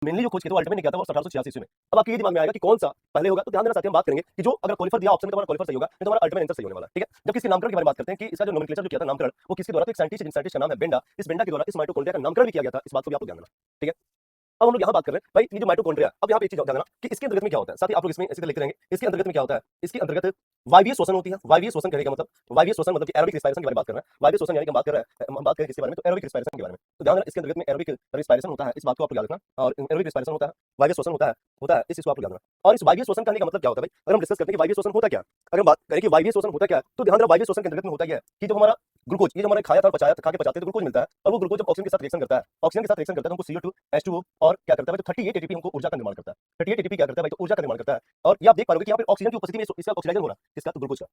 Mainly जो खोज किया था वो अल्टीमेट ने किया था वो 1886 ईस्वी में। अब आपके ये दिमाग में आएगा कि कौन सा पहले होगा, तो ध्यान देना साथियों, हम बात करेंगे कि जो अगर कॉलिफर दिया ऑप्शन में तो हमारा कॉलिफर सही होगा, नहीं तो हमारा अल्टीमेट आंसर सही होने वाला है, ठीक है। जब किसी नामकरण के बारे में बात करते हैं कि इसका जो नोमेनक्लेचर जो किया था नामकरण, वो किसके द्वारा, तो एक साइंटिस्ट का नाम है बेंडा, इस बेंडा के द्वारा इस माइटोकॉन्ड्रिया का नामकरण भी किया गया था, इस बात को भी आपको ध्यान देना, ठीक है। अब हम लोग यहाँ बात कर रहे हैं भाई ये जो माइटोकॉन्ड्रिया, अब यहाँ पे एक चीज ध्यान देना कि इसके अंतर्गत में क्या होता है, साथ ही आप लोग इसमें इसी तरह लिखते रहेंगे, इसके अंतर्गत में क्या होता है, इसके अंतर्गत वायवीय श्वसन होती है। वायवीय श्वसन कहने का मतलब, वायवीय श्वसन मतलब कि एरोबिक रिस्पायरेशन के बारे में बात कर रहे हैं। वायवीय श्वसन यानी कि हम बात कर रहे हैं, हम बात करें किसके बारे में, तो एरोबिक रिस्पायरेशन के बारे में। तो ध्यान देना इसके अंतर्गत में एरोबिक रिस्पायरेशन होता है, इस बात को आप याद रखना, और एरोबिक रिस्पायरेशन होता है, वायवीय श्वसन होता है इस चीज को आप याद रखना। और इस वायवीय श्वसन कहने का मतलब क्या होता है भाई, अगर हम डिस्कस करते हैं कि वायवीय श्वसन होता क्या, अगर हम बात करें कि वायवीय श्वसन होता क्या है, तो ध्यान देना वायवीय श्वसन के अंतर्गत में होता क्या है कि जो हमारा ग्लूकोज, ये जो हमारे खाया था पचाया खा के पचाते तो ग्लूकोज मिलता है, और वो ग्लूकोज जब ऑक्सीजन के साथ रिएक्शन करता है, ऑक्सीजन के साथ रिएक्शन करता है तो हमको CO2 H2O और क्या करता है, तो 38 एटीपी हमको ऊर्जा का निर्माण करता है। 38 एटीपी क्या करता है भाई, तो ऊर्जा का निर्माण करता है। और ये आप देख पाओगे कि यहाँ पे ऑक्सीजन की उपस्थिति में इसका ऑक्सीडाइजेशन हो रहा है, किसका, तो ग्लूकोज का।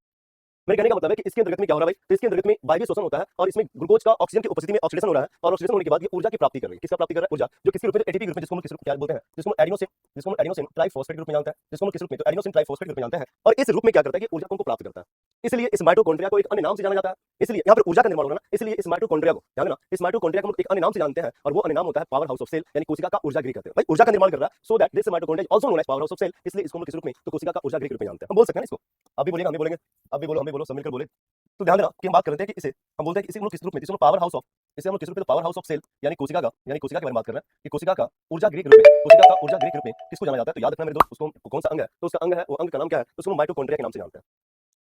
मेरे कहने का मतलब है कि इसके अंतर्गत में क्या हो रहा है भाई, तो इसके अंतर्गत में वायवीय श्वसन होता है और इसमें ग्लूकोज का ऑक्सीजन की उपस्थिति में ऑक्सीडेशन हो रहा है, और ऑक्सीडेशन होने के बाद ये ऊर्जा की प्राप्ति कर रही है, किसका प्राप्ति कर रहा है, ऊर्जा, जो किसके रूप में, एटीपी ग्रुप में, जिसको हम किस रूप क्या बोलते हैं, जिसको एडिनोसिन ट्राइफॉस्फेट ग्रुप में जानते हैं, जिसको हम किस रूप में, तो एडिनोसिन ट्राइफॉस्फेट ग्रुप में जानते हैं। और इस रूप में क्या करता है कि ऊर्जा को प्राप्त करता है, इसलिए इस माइटोकॉन्ड्रिया को एक अन्य नाम से जाना जाता है। इसलिए यहाँ पर ऊर्जा का निर्माण होगा ना, इसलिए इस माइटोकॉन्ड्रिया को ध्यान देना, इस माइटोकॉन्ड्रिया को एक अन्य नाम से जानते हैं, और वो अन्य नाम होता है पावर हाउस ऑफ सेल, यानी कोशिका का ऊर्जा गृह कहते हैं भाई, ऊर्जा का निर्माण कर रहा है, so that this mitochondria also known as power house of cell, इसलिए इसको हम किस रूप में, तो कोशिका का ऊर्जा गृह रूप में जानते हैं। हम बोल सकते हैं इसको, आप भी बोलेंगे हम भी बोलेंगे, आप भी बोलो हम भी बोलो, सब मिलकर बोले। तो ध्यान देना कि हम बात करते हैं कि इसे हम बोलते हैं कि इसे हम लोग किस रूप में, जिसको पावर हाउस ऑफ, इसे हम लोग किस रूप में, पावर हाउस ऑफ सेल, यानी कोशिका का, यानी कोशिका के बारे में बात कर रहे हैं कि कोशिका का ऊर्जा गृह रूप में, कोशिका का ऊर्जा गृह रूप में किसको जाना जाता है, तो याद रखना मेरे दोस्त, उसको कौन सा अंग है, तो उसका अंग है, वो अंग का नाम क्या है, तो उसको माइटोकॉन्ड्रिया के नाम से जानते हैं।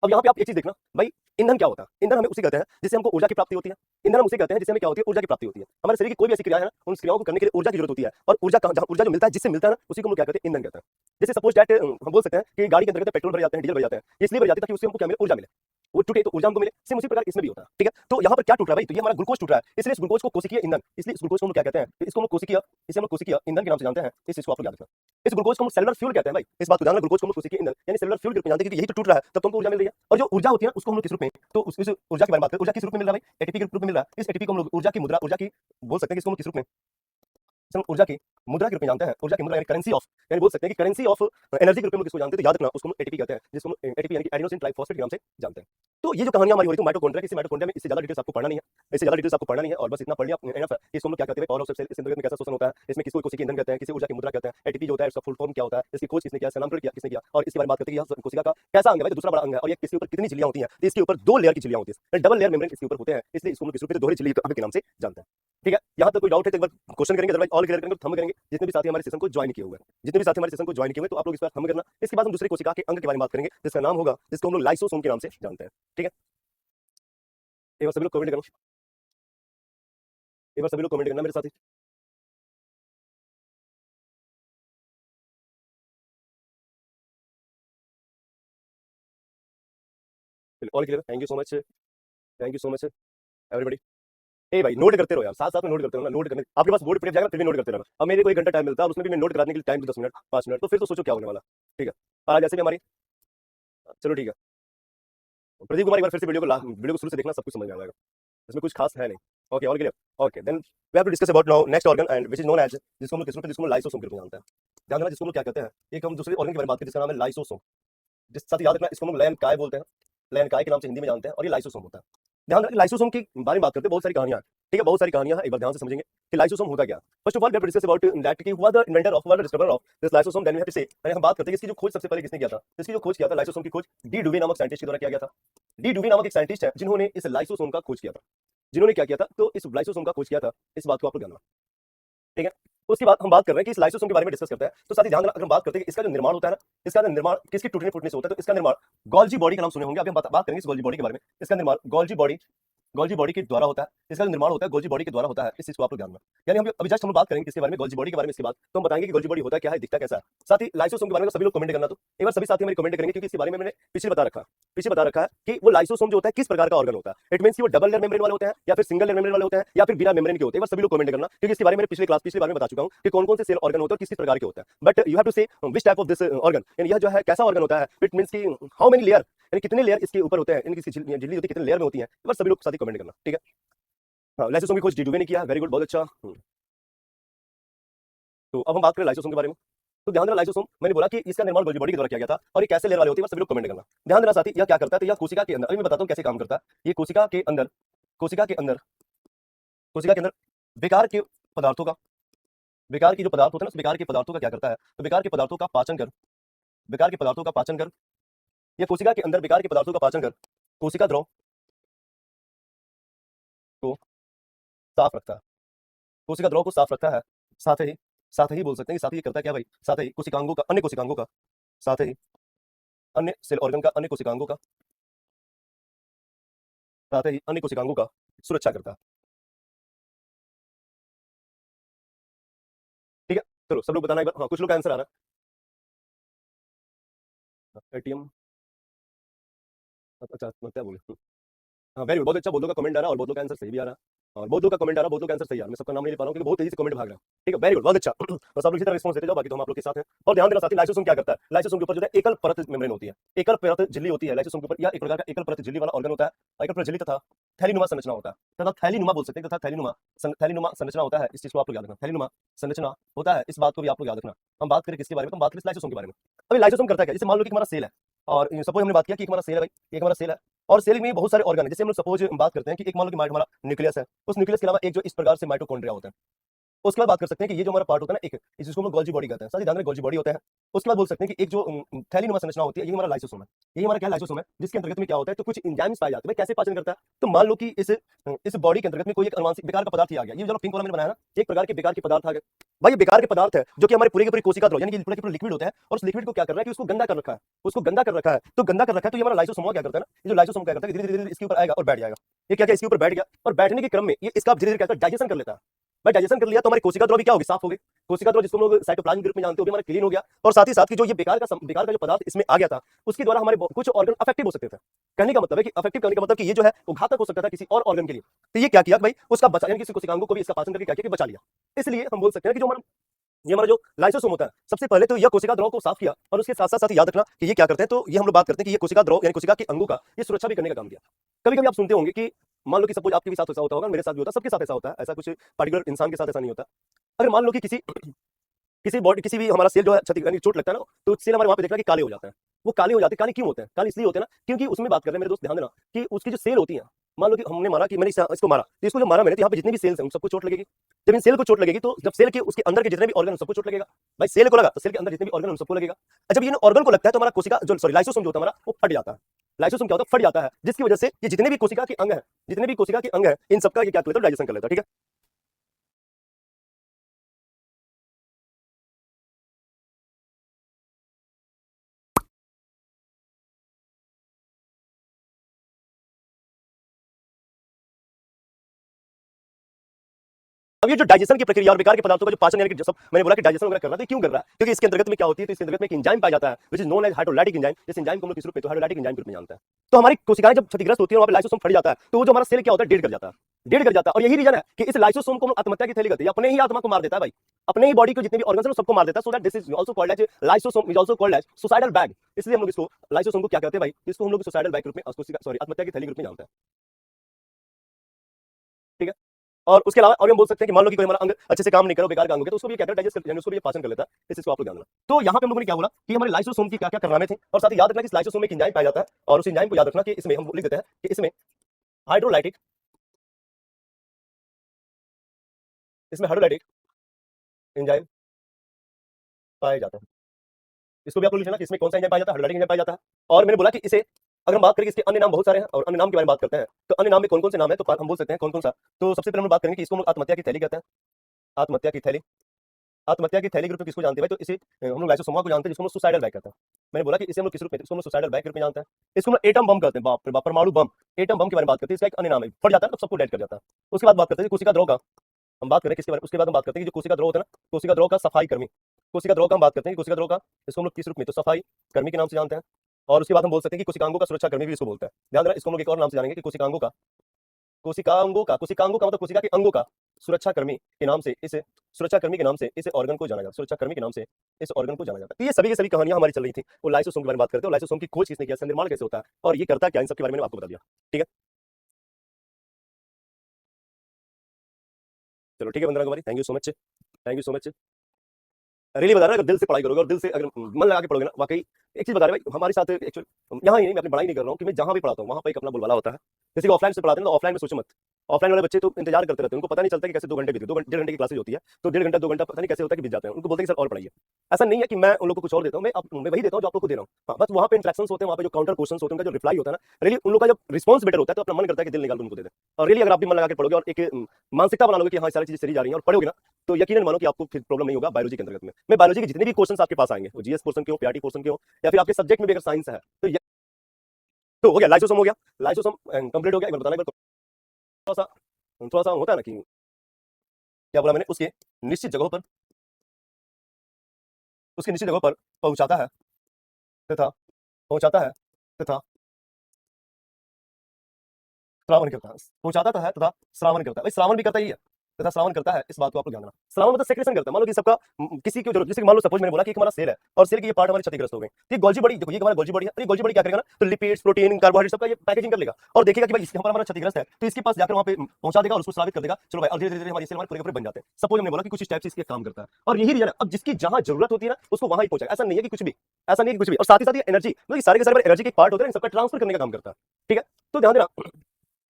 अब यहाँ पे आप एक चीज देखना भाई, ईंधन क्या होता है, ईंधन हमें उसी कहते हैं जिससे हमको ऊर्जा की प्राप्ति होती है। ईंधन हम उसे कहते हैं जिससे हमें क्या होती है, ऊर्जा की प्राप्ति होती है। हमारे शरीर की कोई भी ऐसी क्रिया है ना, उन क्रियाओं को करने के लिए ऊर्जा की जरूरत होती है, और ऊर्जा का जहाँ ऊर्जा जो मिलता है, जिससे मिलता है ना, उसी को हम क्या कहते हैं, ईंधन कहते हैं। जैसे सपोज दैट हम बोल सकते हैं कि गाड़ी के अंदर पेट्रोल भर जाते हैं, डीजल भर जाते हैं, इसलिए भर जाते हैं ताकि उससे हमको क्या मिले, ऊर्जा मिले, वो टूटे तो ऊर्जा हमको मिले। सेम उसी प्रकार इसमें भी होता है, ठीक है। तो यहाँ पर क्या टूट रहा है भाई, तो ये हमारा ग्लूकोज टूट रहा है, इसलिए इस ग्लूकोज को कोशिकीय ईंधन, इसलिए इस ग्लूकोज को हम क्या कहते हैं, इसको हम कोशिकीय, इसे हम कोशिकीय ईंधन के नाम से जानते हैं, इस चीज को आप याद रखना। इस ग्लूकोज को हम सेलुलर फ्यूल कहते हैं भाई, इस बात को ध्यान रखना, ग्लूकोज को हम कोशिकीय ईंधन यानी सेलुलर फ्यूल के रूप में जानते हैं, क्योंकि यही तो टूट रहा है, तब तुमको ऊर्जा मिल रही है। और जो ऊर्जा होती है उसको हम लोग किस रूप में, तो उस ऊर्जा के बारे में बात करें, ऊर्जा किस रूप में मिल रहा है भाई, एटीपी के रूप में मिल रहा है। इस एटीपी को हम लोग ऊर्जा की मुद्रा, ऊर्जा की बोल सकते हैं कि इसको हम किस रूप में, ऊर्जा की मुद्रा के रूप में जानते हैं, ऊर्जा की मुद्रा यानी करेंसी ऑफ, यानी बोल सकते हैं कि करेंसी ऑफ एनर्जी के रूप में किसको जानते हैं, तो याद रखना उसको एटीपी कहते हैं, जिसको एटीपी यानी कि एडिनोसिन ट्राइफॉस्फेट के नाम से जानते हैं। तो ये जो कहानियां हमारी हो रही है माइटोकॉन्ड्रिया की, इसी माइटोकॉन्ड्रिया में इससे ज्यादा डिटेल्स आपको पढ़ना नहीं है, इससे ज्यादा डिटेल्स आपको पढ़ना नहीं है, और बस इतना पढ़ लिया एनफ है। इसको हम लोग क्या कहते हैं, पावर ऑफ सेल, इसके अंदर में कैसा शोषण होता है, इसमें किसको कोशिकीय ईंधन कहते हैं, किसी ऊर्जा की मुद्रा कहते हैं, एटीपी जो होता है इसका फुल फॉर्म क्या होता है, इसकी खोज किसने किया, इसका नामकरण किसने किया, और इसके बारे में बात करते हैं कि कोशिका का कैसा अंग है भाई, दूसरा बड़ा अंग है, और ये किसके ऊपर कितनी झिल्लियां होती हैं, तो इसके ऊपर 2 लेयर की झिल्लियां होती है, डबल लेयर मेम्ब्रेन इसके ऊपर होते हैं, इसलिए इसको हम लोग किस रूप में, दोहरी झिल्ली के नाम से जानते हैं, ठीक है। यहाँ तक कोई डाउट है तो एक बार क्वेश्चन करेंगे, अदरवाइज ऑल क्लियर करेंगे, थंब करेंगे। जितने भी साथी हमारे सेशन को ज्वाइन किए हुए हैं, जितने भी साथी हमारे सेशन को ज्वाइन किए हुए, तो आप लोग इस बार थंब करना। इसके बाद हम दूसरे कोशिका के अंग के बारे में बात करेंगे, जिसका नाम होगा, जिसको हम लोग लाइसोसोम के नाम से जानते हैं, ठीक है। एक बार सभी लोग कमेंट करना, एक बार सभी लोग कमेंट करना मेरे साथी। All clear, thank you so much, thank you so much everybody. ए भाई नोट करते रहो यार, साथ साथ में नोट करते रहो ना, नोट करने आपके पास बोर्ड पीडीएफ जाएगा फिर भी नोट करते रहना। अब मेरे को 1 घंटा टाइम मिलता है और उसमें भी मैं नोट कराने के लिए टाइम 10 मिनट 5 मिनट, तो फिर तो सोचो क्या होने वाला, ठीक है। आज जैसे भी हमारी, चलो ठीक है, प्रदीप कुमार एक बार फिर से वीडियो को शुरू से देखना, सब कुछ समझ में आ जाएगा, इसमें कुछ खास है नहीं। Okay all clear, okay then we have to discuss about now next organ and which is known as, जिसको हम लोग किस रूप में, जिसको हम लाइसोसोम के रूप में जानते हैं। ध्यान देना जिसको हम लोग क्या कहते हैं, एक हम दूसरे ऑर्गन के बारे में बात करें जिसका नाम है लाइसोसोम, जिस साथ याद रखना इसको हम लैन काय बोलते हैं, लैन काय के नाम से हिंदी में जानते हैं, और ये लाइसोसोम होता है। ध्यान रखना लाइसोसोम के बारे में बात करते हैं, बहुत सारी कहानियां, ठीक है, बहुत सारी कहानियां हैं, एक बार ध्यान से समझेंगे कि लाइसोसोम होता क्या। First of all we have to discuss about that कि हुआ द इन्वेंटर ऑफ, हुआ the discoverer of this lysosome, then we have to say, पहले हम बात करते हैं इसकी जो खोज सबसे पहले किसने किया था, इसकी जो खोज किया था लाइसोसोम की खोज डी डुवे नामक साइंटिस्ट के द्वारा किया गया था। डी डुवे नामक एक साइंटिस्ट है जिन्होंने इस लाइसोसोम का खोज किया था, जिन्होंने क्या किया था, तो इस लाइसोसोम का खोज किया था, इस बात को आप लोग जानना, ठीक है। उसके बाद हम बात कर रहे हैं कि इस लाइसोसोम के बारे में डिस्कस करते हैं, तो साथ ही ध्यान देना, अगर हम बात करते हैं कि इसका जो निर्माण होता है ना, इसका निर्माण किसके टूटने फूटने से होता है, तो इसका निर्माण गोल्जी बॉडी का नाम सुने होंगे, अभी हम बात करेंगे इस गोल्जी बॉडी के बारे में। इसका निर्माण गोल्जी बॉडी के द्वारा होता है, इसका निर्माण होता है गोल्जी बॉडी के द्वारा होता है, इस चीज को आप लोग ध्यान रखना। यानी हम अभी जस्ट हम बात करेंगे किसके बारे में, गोल्जी बॉडी के बारे में, इसके बाद तो हम बताएंगे कि गोल्जी बॉडी होता क्या है, दिखता कैसा है। साथ ही लाइसोसोम के बारे में सभी लोग कमेंट करना, तो एक बार सभी साथी मेरे कमेंट करेंगे, क्योंकि इसके बारे में मैंने पीछे बता रखा है कि वो लाइसोसोम जो होता है किस प्रकार का ऑर्गन होता है। इट मींस कि वो डबल लेयर मेम्ब्रेन वाले होते हैं, या फिर सिंगल लेयर मेम्ब्रेन वाले होते हैं, या फिर बिना मेम्ब्रेन के होते हैं। एक बार सभी लोग कमेंट करना, क्योंकि इसके बारे में पिछले बार में बता चुका हूं कि कौन कौन से सेल ऑर्गन होते हैं, किस प्रकार के होते हैं। बट यू हैव टू से which type of this organ, यानी यह जो है कैसा ऑर्गन होता है, इट मींस कि हाउ मेनी लेयर, यानी कितने लेयर इसके ऊपर होते हैं, इनकी झिल्ली होती है कितने लेयर में होती है। एक बार सभी लोग साथी कमेंट करना, ठीक है। हाँ, लाइसोसोम की खोज डी डुवे ने किया, वेरी गुड, बहुत अच्छा। तो अब हम बात करें लाइसोसोम के बारे में, तो ध्यान देना लाइसोसोम मैंने बोला कि इसका निर्माण गोल्जी बॉडी के द्वारा किया गया था, और ये कैसे लेयर वाले होते हैं सभी लोग कमेंट करना। ध्यान देना साथी, यह क्या करता है, तो यह कोशिका के अंदर, अभी मैं बताता हूँ कैसे काम करता है। ये कोशिका के अंदर बेकार के पदार्थों का विकार की जो पदार्थ होते हैं ना, उस विकार के पदार्थों का क्या करता है, तो विकार के पदार्थों का पाचन कर, विकार के पदार्थों का पाचन कर, ये कोशिका के अंदर विकार के पदार्थों का पाचन कर कोशिका द्रव को साफ रखता है, कोशिका द्रव को साफ रखता है। साथ ही बोल सकते हैं कि साथ ही ये करता है क्या भाई, साथ ही कोशिकांगों का, अन्य कोशिकांगों का, साथ ही अन्य सेल ऑर्गन का, अन्य कोशिकांगों का, साथ ही अन्य कोशिकांगों का सुरक्षा करता है। ठीक है, चलो सब लोग बताना एक बार। हाँ, कुछ लोग का आंसर आ रहा है। एटीएम, अच्छा मैं क्या बोले। हाँ वेरी गुड, बहुत अच्छा, बहुत लोग का कमेंट आ रहा है और बहुत लोग का आंसर सही भी आ रहा है, और बहुत लोग का कमेंट आ रहा है, बहुत लोग का आंसर सही आ रहा है। मैं सबका नाम नहीं ले पा रहा हूँ क्योंकि बहुत तेजी से कमेंट भाग रहा है। ठीक है, वेरी गुड, बहुत अच्छा। बस आप लोग इसी तरह रिस्पॉन्स देते जाओ, बाकी तो हम आप लोग के साथ हैं। और ध्यान देना साथी, लाइसोसोम क्या करता है, लाइसोसोम के ऊपर जो है एकल परत मेम्ब्रेन होती है, एकल परत झिल्ली होती है लाइसोसोम के ऊपर, या एक प्रकार का एकल परत झिल्ली वाला ऑर्गन होता है। एकल परत झिल्ली तथा थैलीनुमा संरचना होता है, तथा थैलीनुमा बोल सकते हैं, तथा थैलीनुमा संरचना होता है। इस चीज को आप लोग याद रखना, थैलीनुमा संरचना होता है, इस बात को भी आप लोग याद रखना। हम बात करें किसके बारे में, तो हम बात करें लाइसोसोम के बारे में। अभी लाइसोसोम करता है क्या, जैसे मान लो कि हमारा सेल है, और सपोज हमने बात किया कि हमारा सेल है भाई, एक हमारा सेल है, और सेल में बहुत सारे ऑर्गन है। जैसे हम लोग सपोज बात करते हैं कि एक मान लो कि हमारा न्यूक्लियस है, उस न्यूक्लियस के अलावा एक जो इस प्रकार से माइटोकॉन्ड्रिया होता है। उसके बाद बात कर सकते हैं कि ये जो हमारा पार्ट होता है ना, एक जिसको हम गोल्जी बॉडी कहते हैं, साथ ही गोल्जी बॉडी होता है। उसके बाद बोल सकते हैं कि एक जो थैलीनुमा संरचना होती है, ये हमारा लाइसोसोम है। ये हमारा क्या लाइसोसोम है, जिसके अंतर्गत में क्या होता है, तो कुछ एंजाइम्स पाए जाते हैं। कैसे पाचन करता है, तो मान लो कि इस बॉडी के अंतर्गत में कोई एक अनुवांशिक बेकार का पदार्थ ही आ गया, ये जो पिंक वाला मैंने बनाया ना, एक प्रकार के बेकार के पदार्थ आ गए भाई। ये बेकार के पदार्थ है जो कि हमारे पूरे के पूरे कोशिका द्रव, यानी कि पूरा के पूरा लिक्विड होता है, और उस लिक्विड को क्या कर रहा है कि उसको गंदा कर रखा है, उसको गंदा कर रखा है। तो गंदा कर रखा है, तो ये हमारा लाइसोसोम क्या करता है ना, ये जो लाइसोसोम क्या करता है, धीरे धीरे इसके ऊपर आएगा और बैठ जाएगा। ये क्या क्या इसके ऊपर बैठ गया, और बैठने के क्रम में ये इसका धीरे धीरे क्या करता है, डाइजेशन कर लेता है भाई। डाइजेशन कर लिया तो हमारी कोशिका द्रव भी क्या होगी, साफ हो गई। कोशिका द्रव जिसको हम लोग साइटोप्लाज्म के रूप में जानते हो, भी हमारा क्लीन हो गया। और साथ ही साथ की जो ये बेकार का जो पदार्थ इसमें आ गया था, उसके द्वारा हमारे कुछ ऑर्गन अफेक्टिव हो सकते थे। कहने का मतलब है कि अफेक्टिव करने का मतलब कि ये जो है वो घातक हो सकता था किसी और ऑर्गन के लिए। तो ये क्या किया भाई, उसका बचा, यानी किसी कोशिकांगों को भी इसका पाचन करके क्या किया कि बचा लिया। इसलिए हम बोल सकते हैं कि जो ये हमारा जो लाइसोसोम होता है, सबसे पहले तो यह कोशिका द्रव को साफ किया, और उसके साथ साथ याद रखना कि ये क्या करते हैं, तो ये हम लोग बात करते हैं कि ये कोशिका द्रव यानी कोशिका के अंगों का ये सुरक्षा भी करने का काम किया। कभी कभी आप सुनते होंगे कि मान लो कि सपोज आपके भी साथ ऐसा होता होगा, मेरे साथ भी होता है, सबके साथ ऐसा होता है, ऐसा कुछ पर्टिकुलर इंसान के साथ ऐसा नहीं होता। अगर मान लो कि किसी बॉडी, किसी भी हमारा सेल जो है क्षति यानी चोट लगता है ना, तो सेल हमारे वहां पे देखना कि काले हो जाते हैं। वो काले हो जाते हैं, काले क्यों होते हैं, काले इसलिए होते हैं ना, क्योंकि उसमें बात कर रहे हैं मेरे दोस्त, ध्यान देना कि उसकी जो सेल होती है, मान लो कि हमने मारा कि मैंने इसको मारा, तो इसको जो मारा मैंने, तो यहाँ पे जितने भी सेल्स हैं उन सबको चोट लगेगी। जब इन सेल को चोट लगेगी, तो जब सेल के उसके अंदर के जितने भी ऑर्गन सबको चोट लगेगा भाई। सेल को लगा तो सेल के अंदर जितने भी ऑर्गन उन सबको लगेगा। जब ये ऑर्गन को लगता है तो हमारा कोशिका जो सॉरी लाइसोसोम जो होता है हमारा, वो फट जाता है। लाइसोसोम क्या होता है, फट जाता है, जिसकी वजह से ये जितने भी कोशिका के अंग है, जितने भी कोशिका के अंग है, इन सबका ये क्या कर लेता है, डाइजेशन कर लेता है। ठीक है, अब ये जो डाइजेशन की प्रक्रिया और विकार के पदार्थों का जो पाचन, यानी कि सब मैंने बोला कि डाइजेशन वगैरह करना, तो क्यों कर रहा है, क्योंकि इसके अंतर्गत में क्या होती है, तो इसके अंतर्गत में एक एंजाइम पाया जाता है which is known as hydrolytic enzyme. इस एंजाइम को हम लोग किस रूप में, तो हाइड्रोलाइटिक एंजाइम के रूप में जानते हैं। तो हमारी कोशिकाएं जब क्षतिग्रस्त होती है, वहां पे लाइसोसोम फट जाता है, तो वो जो हमारा सेल क्या होता है, डेड कर जाता है, डेड कर जाता है। और यही रीजन है कि इस लाइसोसोम को हम लोग आत्महत्या की थैली कहते हैं, अपने ही आत्मा को मार देता है भाई, अपने ही बॉडी को जितने भी ऑर्गन्स हैं सबको मार देता है। So that this is also called as lysosome, is also called as suicidal bag. इसलिए हम लोग इसको लाइसोसोम को क्या कहते हैं भाई, इसको हम लोग सुसाइडल बैग के रूप में, सॉरी आत्महत्या की थैली के रूप में जानते हैं। ठीक है, और उसके अलावा और हम बोल सकते हैं कि मान लो कि कोई हमारा अंग अच्छे से काम नहीं करो, बेकार का अंग हो गया, तो उसको भी क्या डाइजेस्ट कर, यानी उसको भी पाचन कर लेता है। इस चीज को आप लोग जानना। तो यहाँ पे हम लोगों ने क्या बोला कि हमारे लाइसोसोम की क्या क्या कारनामे थे, और साथ ही याद रखना कि इस लाइसोसोम में एक एंजाइम पाया जाता है, और उस एंजाइम को याद रखना कि इसमें हम लिख देते हैं कि इसमें हाइड्रोलाइटिक, इसमें हाइड्रोलाइटिक एंजाइम पाया जाता है। इसको भी आप लोग लिखना कि इसमें कौन सा एंजाइम पाया जाता है, हाइड्रोलाइटिक एंजाइम पाया जाता है। और मैंने बोला कि इसे अगर हम बात करें, इसके अन्य नाम बहुत सारे हैं, और अन्य नाम के बारे में बात करते हैं, तो अन्य नाम में कौन कौन से नाम है, तो हम बोल सकते हैं कौन कौन सा। तो सबसे पहले हम बात करेंगे कि इसको हम लोग आत्महत्या की थैली कहते हैं, आत्महत्या की थैली। आत्महत्या की थैली के रूप में किसको जानते हैं भाई, तो इसे हम लोग लाइसोसोम को जानते हैं, जिसको हम सुसाइडल बैग कहते हैं। मैंने बोला कि इसे हम लोग किस रूप में, इसको हम लोग सुसाइडल बैग के रूप में जानते हैं। इसको हम लोग एटम बम कहते हैं, बाप रे बाप, परमाणु बम, एटम बम के बारे में बात करते हैं। इसका एक अन्य नाम है, फट जाता है तो सबको डेड कर जाता है। उसके बाद बात करते हैं कोशिका द्रव का, हम बात करें किसके बारे में, उसके बाद हम बात करते हैं कि जो कोशिका द्रव होता है ना, कोशिका द्रव का सफाई कर्मी, कोशिका द्रव का हम बात करते हैं कि कोशिका द्रव का, इसको हम लोग किस रूप में, तो सफाई कर्मी के नाम से जानते हैं। और उसके बाद हम बोल सकते हैं कि कोशिकांगों का सुरक्षा कर्मी भी इसको बोलते हैं। ध्यान रखना, इसको हम लोग एक और नाम से जानेंगे कि कोशिकांगों का मतलब कोशिका के अंगों का सुरक्षा कर्मी के नाम से, इसे सुरक्षा कर्मी के नाम से इस ऑर्गन को जाना जाता है, सुरक्षा कर्मी के नाम से इस ऑर्गन को जाना जाता है। तो ये सभी की सभी कहानियां हमारी चल रही थी, वो लाइसोसोम के बारे में बात करते हैं, लाइसोसोम की खोज किसने किया, निर्माण कैसे होता है, और ये करता क्या, इन सब के बारे में मैंने आपको बता दिया। ठीक है, चलो ठीक है Bandana Kumari, thank you so much, thank you so much. Really बता रहा है, अगर दिल से पढ़ाई करोगे और दिल से अगर मन लगा के पढ़ोगे ना, वाकई एक चीज बता रहे भाई, हमारे साथ एक्चुअली यहाँ ही नहीं, मैं अपनी पढ़ाई नहीं कर रहा हूँ, कि मैं जहाँ भी पढ़ाता हूँ वहाँ पर एक अपना बुलवाला होता है। किसी को ऑफलाइन से पढ़ाते हैं तो ऑफलाइन में सोचो मत ऑफलाइन वाले बच्चे तो इंतजार करते रहते हैं, उनको पता नहीं चलता कि कैसे 2 घंटे बीते, 1.5 घंटे की क्लासेज होती है, तो 1.5 घंटा 2 घंटा पता नहीं कैसे होता है कि बीत जाते हैं। उनको बोलते हैं कि सर और पढ़ाइए। ऐसा नहीं है कि मैं उन लोगों को कुछ और देता हूँ, मैं वही देता हूँ जो आप लोग को दे रहा हूँ। हाँ, बस वहाँ पे इंटरेक्शंस होते हैं, वहाँ पे जो काउंटर क्वेश्चंस होते हैं, उनका जो रिप्लाई होता है ना, रियली उन लोग का जब रिस्पॉन्स बेटर होता है तो अपना मन करता है कि दिल निकाल के उनको दे दें। और रियली अगर आप भी मन लगा के पढ़ोगे और एक मानसिकता बना लोगे कि हाँ सारी चीजें चली जा रही हैं और पढ़ोगे ना, तो यकीनन मानो कि आपको फिर प्रॉब्लम नहीं होगा बायोलॉजी के अंतर्गत में। मैं बायोलॉजी के जितने भी क्वेश्चंस आपके पास आएंगे, वो जीएस पोर्शन के हो, पीआरटी पोर्शन के हो, या फिर आपके सब्जेक्ट में भी अगर साइंस है तो हो गया लाइसोसोम, हो गया लाइसोसोम कंप्लीट हो गया। एक बार बताना, एक बार थोड़ा सा होता है ना कि क्या बोला मैंने, निश्चित जगहों पर उसकी निश्चित जगहों पर पहुंचाता है तथा पहुंचाता है तथा श्रावण करता है। पहुंचाता तो है तथा श्रावण करता है। भाई श्रावण भी करता ही है तथा श्रावण करता है, इस बात को आप लोग ध्यान रखना। श्रावण मतलब सेक्रेशन करता है। मान लो कि सबका किसी की जरूरत, जैसे मान लो सपोज मैंने बोला कि एक हमारा सेल है और सेल के ये पार्ट हमारे क्षतिग्रस्त हो गए, तो ये गोल्जी बॉडी, देखो ये हमारा गोल्जी बॉडी है, ये गोल्जी बॉडी क्या करेगा ना, तो लिपिड्स, प्रोटीन, कार्बोहाइड्रेट सबका ये पैकेजिंग कर लेगा और देखेगा कि भाई इसके हमारा क्षतिग्रस्त है, तो इसके पास जाकर वहां पे पहुंचा देगा और उसको स्रावित कर देगा। चलो भाई, और धीरे धीरे हमारे सेल हमारे पूरे पूरे बन जाते हैं। सपोज हमने बोला कि कुछ इस टाइप से इसके काम करता है, और यही रीजन है अब जिसकी जहां जरूरत होती है ना उसको वहां ही पहुंचाएगा। ऐसा नहीं है कि कुछ भी, ऐसा नहीं है कि कुछ भी। और साथ ही साथ ये एनर्जी, मतलब सारे के सारे एनर्जी के पार्ट होते हैं, इन सबका ट्रांसफर करने का काम करता है। ठीक है, तो ध्यान देना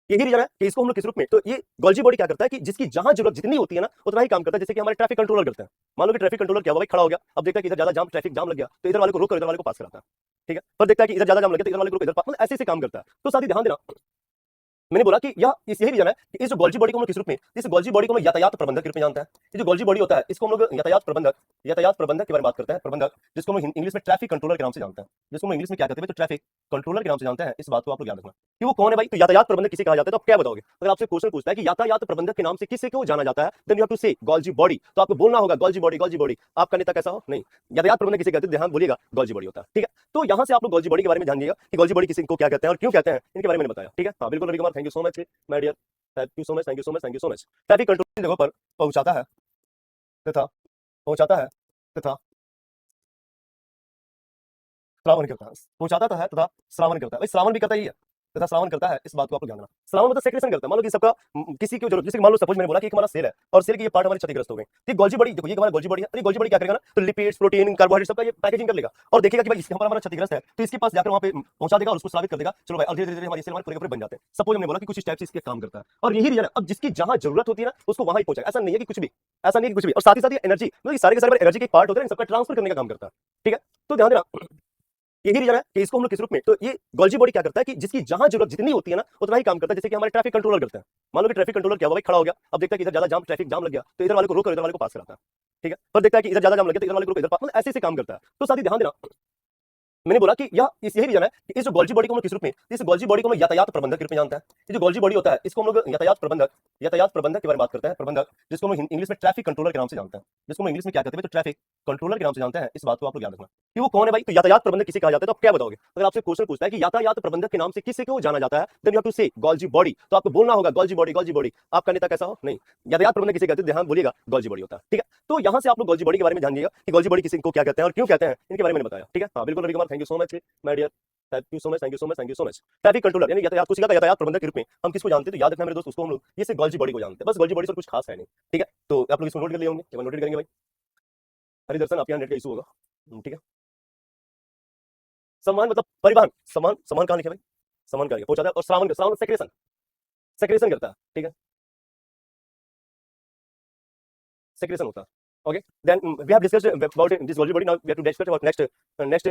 यही रीजन है कि इसको हम लोग किस रूप में, तो ये गोल्जी बॉडी क्या करता है कि जिसकी जहां जरूरत जितनी होती है ना उतना ही काम करता है। जैसे कि हमारे ट्रैफिक कंट्रोलर करते हैं। मान लो कि ट्रैफिक कंट्रोलर क्या हुआ, भाई खड़ा हो गया, अब देखता है कि इधर ज्यादा जाम, ट्रैफिक जाम लग गया, तो इधर वाले को रोक कर इधर वाले को पास कराता है। ठीक है, पर देखता है कि इधर ज्यादा जाम लग गया तो इधर वाले को रोक, इधर पास, मतलब ऐसे काम करता है। तो साथ ही ध्यान देना, मैंने बोला कि यही रीजन है कि इस जो गोल्जी बॉडी को हम लोग किस रूप में, इस गोल्जी बॉडी को हम लोग यातायात प्रबंधक के रूप में जानते हैं। ये जो गोल्जी बॉडी होता है इसको हम लोग यातायात प्रबंधक के बारे में बात करते हैं। प्रबंधक जिसको हम इंग्लिश में ट्रैफिक कंट्रोलर के नाम से जानते हैं, जिसको हम इंग्लिश में क्या कहते हैं, तो ट्रैफिक कंट्रोलर के नाम से जानते हैं। इस बात को आप लोग याद रखना कि वो कौन है भाई। तो यातायात प्रबंधक किसे कहा जाता है, तो आप क्या बताओगे अगर आपसे क्वेश्चन पूछता है कि यातायात प्रबंधक के नाम से किसे क्यों जाना जाता है, देन यू हैव टू से गोल्जी बॉडी। तो आपको बोलना होगा गोल्जी बॉडी, गोल्जी बॉडी। आपका नेता कैसा हो, नहीं, यातायात प्रबंधक किसे कहते हैं, ध्यान बोलिएगा, गोल्जी बॉडी होता है। ठीक है, तो यहां से आप लोग गोल्जी बॉडी के बारे में जानिएगा कि गोल्जी बॉडी किसी को क्या कहते हैं और क्यों कहते हैं, इनके बारे में बताया। ठीक है, हाँ बिल्कुल Ravi Kumar, thank you so much my dear, thank you so much, thank you so much, thank you so much. Traffic control की जगह पर पहुंचाता है तथा पहुंचाता है तथा श्रावण करता है। पहुंचाता तो है तथा श्रावण करता है। भाई श्रावण भी करता ही है तथा श्रावण करता है, इस बात को आप लोग ध्यान रखना। श्रावण मतलब सेक्रेशन करता है। मान लो कि सबका किसी की जरूरत, जैसे मान लो सपोज मैंने बोला कि एक हमारा सेल है और सेल के ये पार्ट हमारे क्षतिग्रस्त हो गए, तो गोल्जी बॉडी, देखो ये हमारा गोल्जी बॉडी है, ये गोल्जी बॉडी क्या करेगा ना, तो लिपिड्स, प्रोटीन, कार्बोहाइड्रेट सबका ये पैकेजिंग कर लेगा और देखेगा कि भाई इसके हमारा क्षतिग्रस्त है, तो इसके पास जाकर वहां पे पहुंचा देगा और उसको स्रावित कर देगा। चलो भाई, और धीरे धीरे हमारे सेल हमारे पूरे पूरे बन जाते हैं। सपोज हमने बोला कि कुछ इस टाइप से इसके काम करता है, और यही रीजन है अब जिसकी जहां जरूरत होती है ना उसको वहां ही पहुंचाएगा। ऐसा नहीं है कि कुछ भी, ऐसा नहीं है कि कुछ भी। और साथ ही साथ ये एनर्जी, मतलब सारे के सारे एनर्जी के पार्ट होते हैं, इन सबका ट्रांसफर करने का काम करता है। ठीक है, तो ध्यान देना यही रीजन है कि इसको हम लोग किस रूप में, तो ये गोल्जी बॉडी क्या करता है कि जिसकी जहां जरूरत जितनी होती है ना उतना ही काम करता है। जैसे कि हमारे ट्रैफिक कंट्रोलर करते हैं। मान लो कि ट्रैफिक कंट्रोलर क्या हुआ, भाई खड़ा हो गया, अब देखता है कि इधर ज्यादा जाम, ट्रैफिक जाम लग गया, तो इधर वाले को रोक कर इधर वाले को पास कराता है। ठीक है, पर देखता है कि इधर ज्यादा जाम लग गया तो इधर वाले को रोक, इधर पास, मतलब ऐसे काम करता है। तो साथ ही ध्यान देना, मैंने बोला कि यही रीजन है कि इस जो गोल्जी बॉडी को हम लोग किस रूप में, इस गोल्जी बॉडी को हम लोग यातायात प्रबंधक के रूप में जानते हैं। ये जो गोल्जी बॉडी होता है इसको हम लोग यातायात प्रबंधक के बारे में बात करते हैं। प्रबंधक जिसको हम इंग्लिश में ट्रैफिक कंट्रोलर के नाम से जानते हैं, जिसको हम इंग्लिश में क्या कहते हैं, तो ट्रैफिक कंट्रोलर के नाम से जानते हैं। इस बात को आप लोग याद रखना कि वो कौन है भाई। तो यातायात प्रबंधक किसे कहा जाता है, तो आप क्या बताओगे अगर आपसे क्वेश्चन पूछता है कि यातायात प्रबंधक के नाम से किसे क्यों जाना जाता है, देन यू हैव टू से गोल्जी बॉडी। तो आपको बोलना होगा गोल्जी बॉडी, गोल्जी बॉडी। आपका नेता कैसा हो, नहीं, यातायात प्रबंधक किसे कहते हैं, ध्यान बोलिएगा, गोल्जी बॉडी होता है। ठीक है, तो यहां से आप लोग गोल्जी बॉडी के बारे में जानिएगा कि गोल्जी बॉडी किसी को क्या कहते हैं और क्यों कहते हैं, इनके बारे में बताया। ठीक है, हाँ बिल्कुल Ravi Kumar, thank you so much my dear, thank you so much, thank you so much, thank you so much. Traffic controller यानी यातायात, कुछ यातायात प्रबंधक के रूप में हम किसको जानते हैं, तो याद रखना मेरे दोस्त, उसको हम लोग ये से गोल्जी बॉडी को जानते हैं। बस गोल्जी बॉडी से कुछ खास है नहीं। ठीक है, तो आप लोग इसको नोट कर लिए होंगे, नोट करेंगे भाई। हरि दर्शन, आपके यहाँ नेट का इशू होगा। ठीक है, सम्मान मतलब परिवहन, सम्मान, सम्मान कहाँ लिखे भाई, सम्मान कहाँ लिखे, पहुंचाता है। और श्रावण, श्रावण सेक्रेशन, सेक्रेशन करता है। ठीक है, secretion होता है। Okay, then we have discussed about this Golgi body. Now we have to discuss about next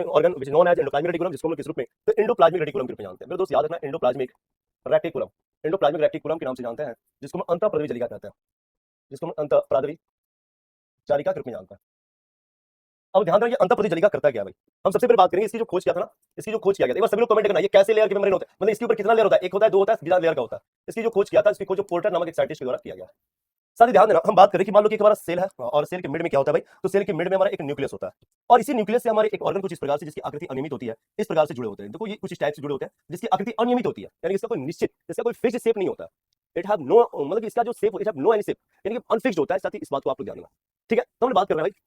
organ which is known as endoplasmic reticulum, जिसको हम लोग किस रूप में, तो एंडोप्लाज्मिक रेटिकुलम के रूप में जानते हैं। मेरे दोस्त याद रखना, एंडोप्लाज्मिक रेटिकुलम, एंडोप्लाज्मिक रेटिकुलम के नाम से जानते हैं, जिसको हम अंतःपृथ्वी जालिका कहते हैं, जिसको हम अंतःपृथ्वी जालिका के रूप में जानते हैं। अब ध्यान रखिए अंतःपृथ्वी जालिका करता क्या है भाई। हम सबसे पहले बात करेंगे इसकी जो खोज किया था ना, इसकी जो खोज किया गया था, एक बार सभी लोग कमेंट करना, ये कैसे लेयर के मेम्ब्रेन होता है, मतलब इसके ऊपर कितना लेयर होता है, एक होता है, दो होता है, कितना लेयर का होता है। इसकी जो खोज किया था, इसकी खोज जो पोर्टर नामक एक साइंटिस्ट के द्वारा किया गया। साथ ही ध्यान देना, हम बात करें कि मान लो कि हमारा सेल है और सेल के मिड में क्या होता है भाई, तो सेल के मिड में हमारा एक न्यूक्लियस होता है और इसी न्यूक्लियस से हमारे एक ऑर्गन कुछ इस प्रकार से जिसकी आकृति अनियमित होती है, इस प्रकार से जुड़े होते हैं। देखो ये कुछ इस टाइप से जुड़े होते हैं जिसकी आकृति अनियमित होती है, यानी इसका कोई निश्चित, इसका कोई फिक्स्ड शेप नहीं होता। इट हैव नो, मतलब कि इसका जो shape, it have no any shape, यानी कि अनफिक्स्ड होता है। साथ ही इस बात को आप लोग ध्यान देना। ठीक है, तो हम बात कर रहे हैं भाई।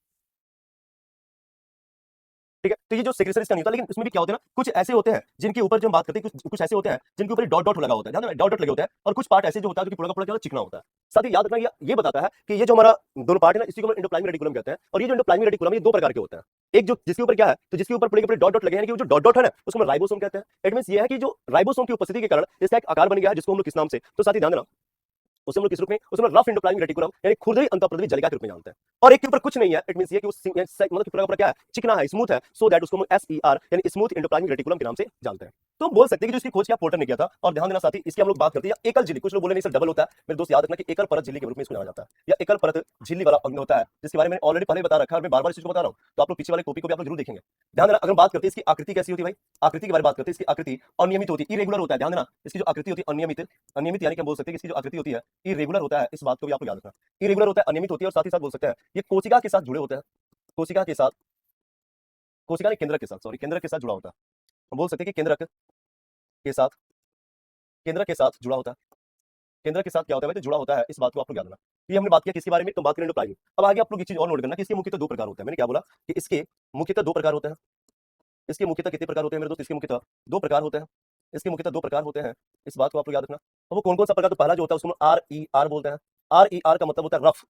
ठीक है, तो ये जो सेक्रेशन इसका नहीं होता, लेकिन इसमें भी क्या होता है ना, कुछ ऐसे होते हैं जिनके ऊपर जो हम बात करते हैं, कुछ ऐसे होते हैं जिनके ऊपर डॉट डॉट लगा होता है, ध्यान देना, डॉट डॉट लगे होते हैं, और कुछ पार्ट ऐसे जो होता है जो कि पूरा का पूरा क्या चिकना होता है। साथ ही याद रखना ये बताता है कि ये जो हमारा दोनों पार्ट है ना, इसी को हम एंडोप्लाज्मिक रेटिकुलम कहते हैं। और ये जो एंडोप्लाज्मिक रेटिकुलम है, ये दो प्रकार के होते हैं। एक जो जिसके ऊपर क्या है, तो जिसके ऊपर पूरे के पूरे डॉट डॉट लगे हैं, कि वो जो डॉट डॉट है ना, उसको हम राइबोसोम कहते हैं। इट मींस ये है कि जो राइबोसोम की उपस्थिति के कारण इसका एक आकार बन गया है, जिसको हम लोग किस नाम से, तो साथ ही ध्यान देना उसे हम लोग किस रूप में, उसे हम लोग रफ एंडोप्लाज्मिक रेटिकुलम यानी खुरदरी अंतःप्रद्रवी जलिका के रूप में जानते हैं। और एक के ऊपर कुछ नहीं है, इट मींस ये कि मतलब कि पूरा का पूरा क्या है, चिकना है, स्मूथ है, सो दैट उसको हम एसईआर यानी स्मूथ एंडोप्लाज्मिक रेटिकुलम के नाम से जानते हैं। तो हम बोल सकते हैं कि जो इसकी खोज किया पोर्टर ने किया था। और ध्यान देना साथी, इसकी हम लोग बात करते हैं एकल झिल्ली, कुछ लोग बोले नहीं सर डबल होता है, मेरे दोस्त याद रखना कि एकल परत झिल्ली के रूप में इसको जाना जाता है, या एकल परत झिल्ली वाला अंग होता है, जिसके बारे में ऑलरेडी पहले बता रखा है और मैं बार-बार इस चीज को बता रहा हूं, तो आप लोग पीछे वाले कॉपी को भी आप लोग जरूर देखेंगे। ध्यान देना, अगर बात करते हैं इसकी आकृति कैसी होती है भाई, आकृति के बारे में बात करते हैं, इसकी आकृति अनियमित होती है, इरेगुलर होता है। ध्यान देना, इसकी जो आकृति होती है अनियमित, अनियमित यानी कि हम बोल सकते हैं कि इसकी जो आकृति होती है इरेगुलर होता है, इस बात को भी आपको याद रखना। इरेगुलर होता है, अनियमित होती है, और साथ ही साथ बोल सकते हैं ये कोशिका के साथ जुड़े होते हैं, कोशिका के साथ, कोशिका नहीं केंद्रक के साथ, सॉरी केंद्रक के साथ जुड़ा होता है। हम बोल सकते हैं कि केंद्रक के साथ, केंद्रक के साथ जुड़ा होता है। केंद्रक के साथ क्या होता है भाई, तो जुड़ा होता है, इस बात को आप लोग याद रखना। ये हमने बात किया किसके बारे में, तो बात करें एंडोप्लाज्मिक। अब आगे आप लोग एक चीज और नोट करना कि इसके मुख्यतः दो प्रकार होते हैं। मैंने क्या बोला कि इसके मुख्यतः दो प्रकार होते हैं। इसके मुख्यतः कितने प्रकार होते हैं मेरे दोस्त, इसके मुख्यतः दो प्रकार होते हैं। इसके मुख्यतः दो प्रकार होते हैं, इस बात को आप लोग याद रखना। तो वो कौन कौन सा प्रकार, तो पहला जो होता है उसको आर ई आर बोलते हैं। आर ई आर का मतलब होता है rough,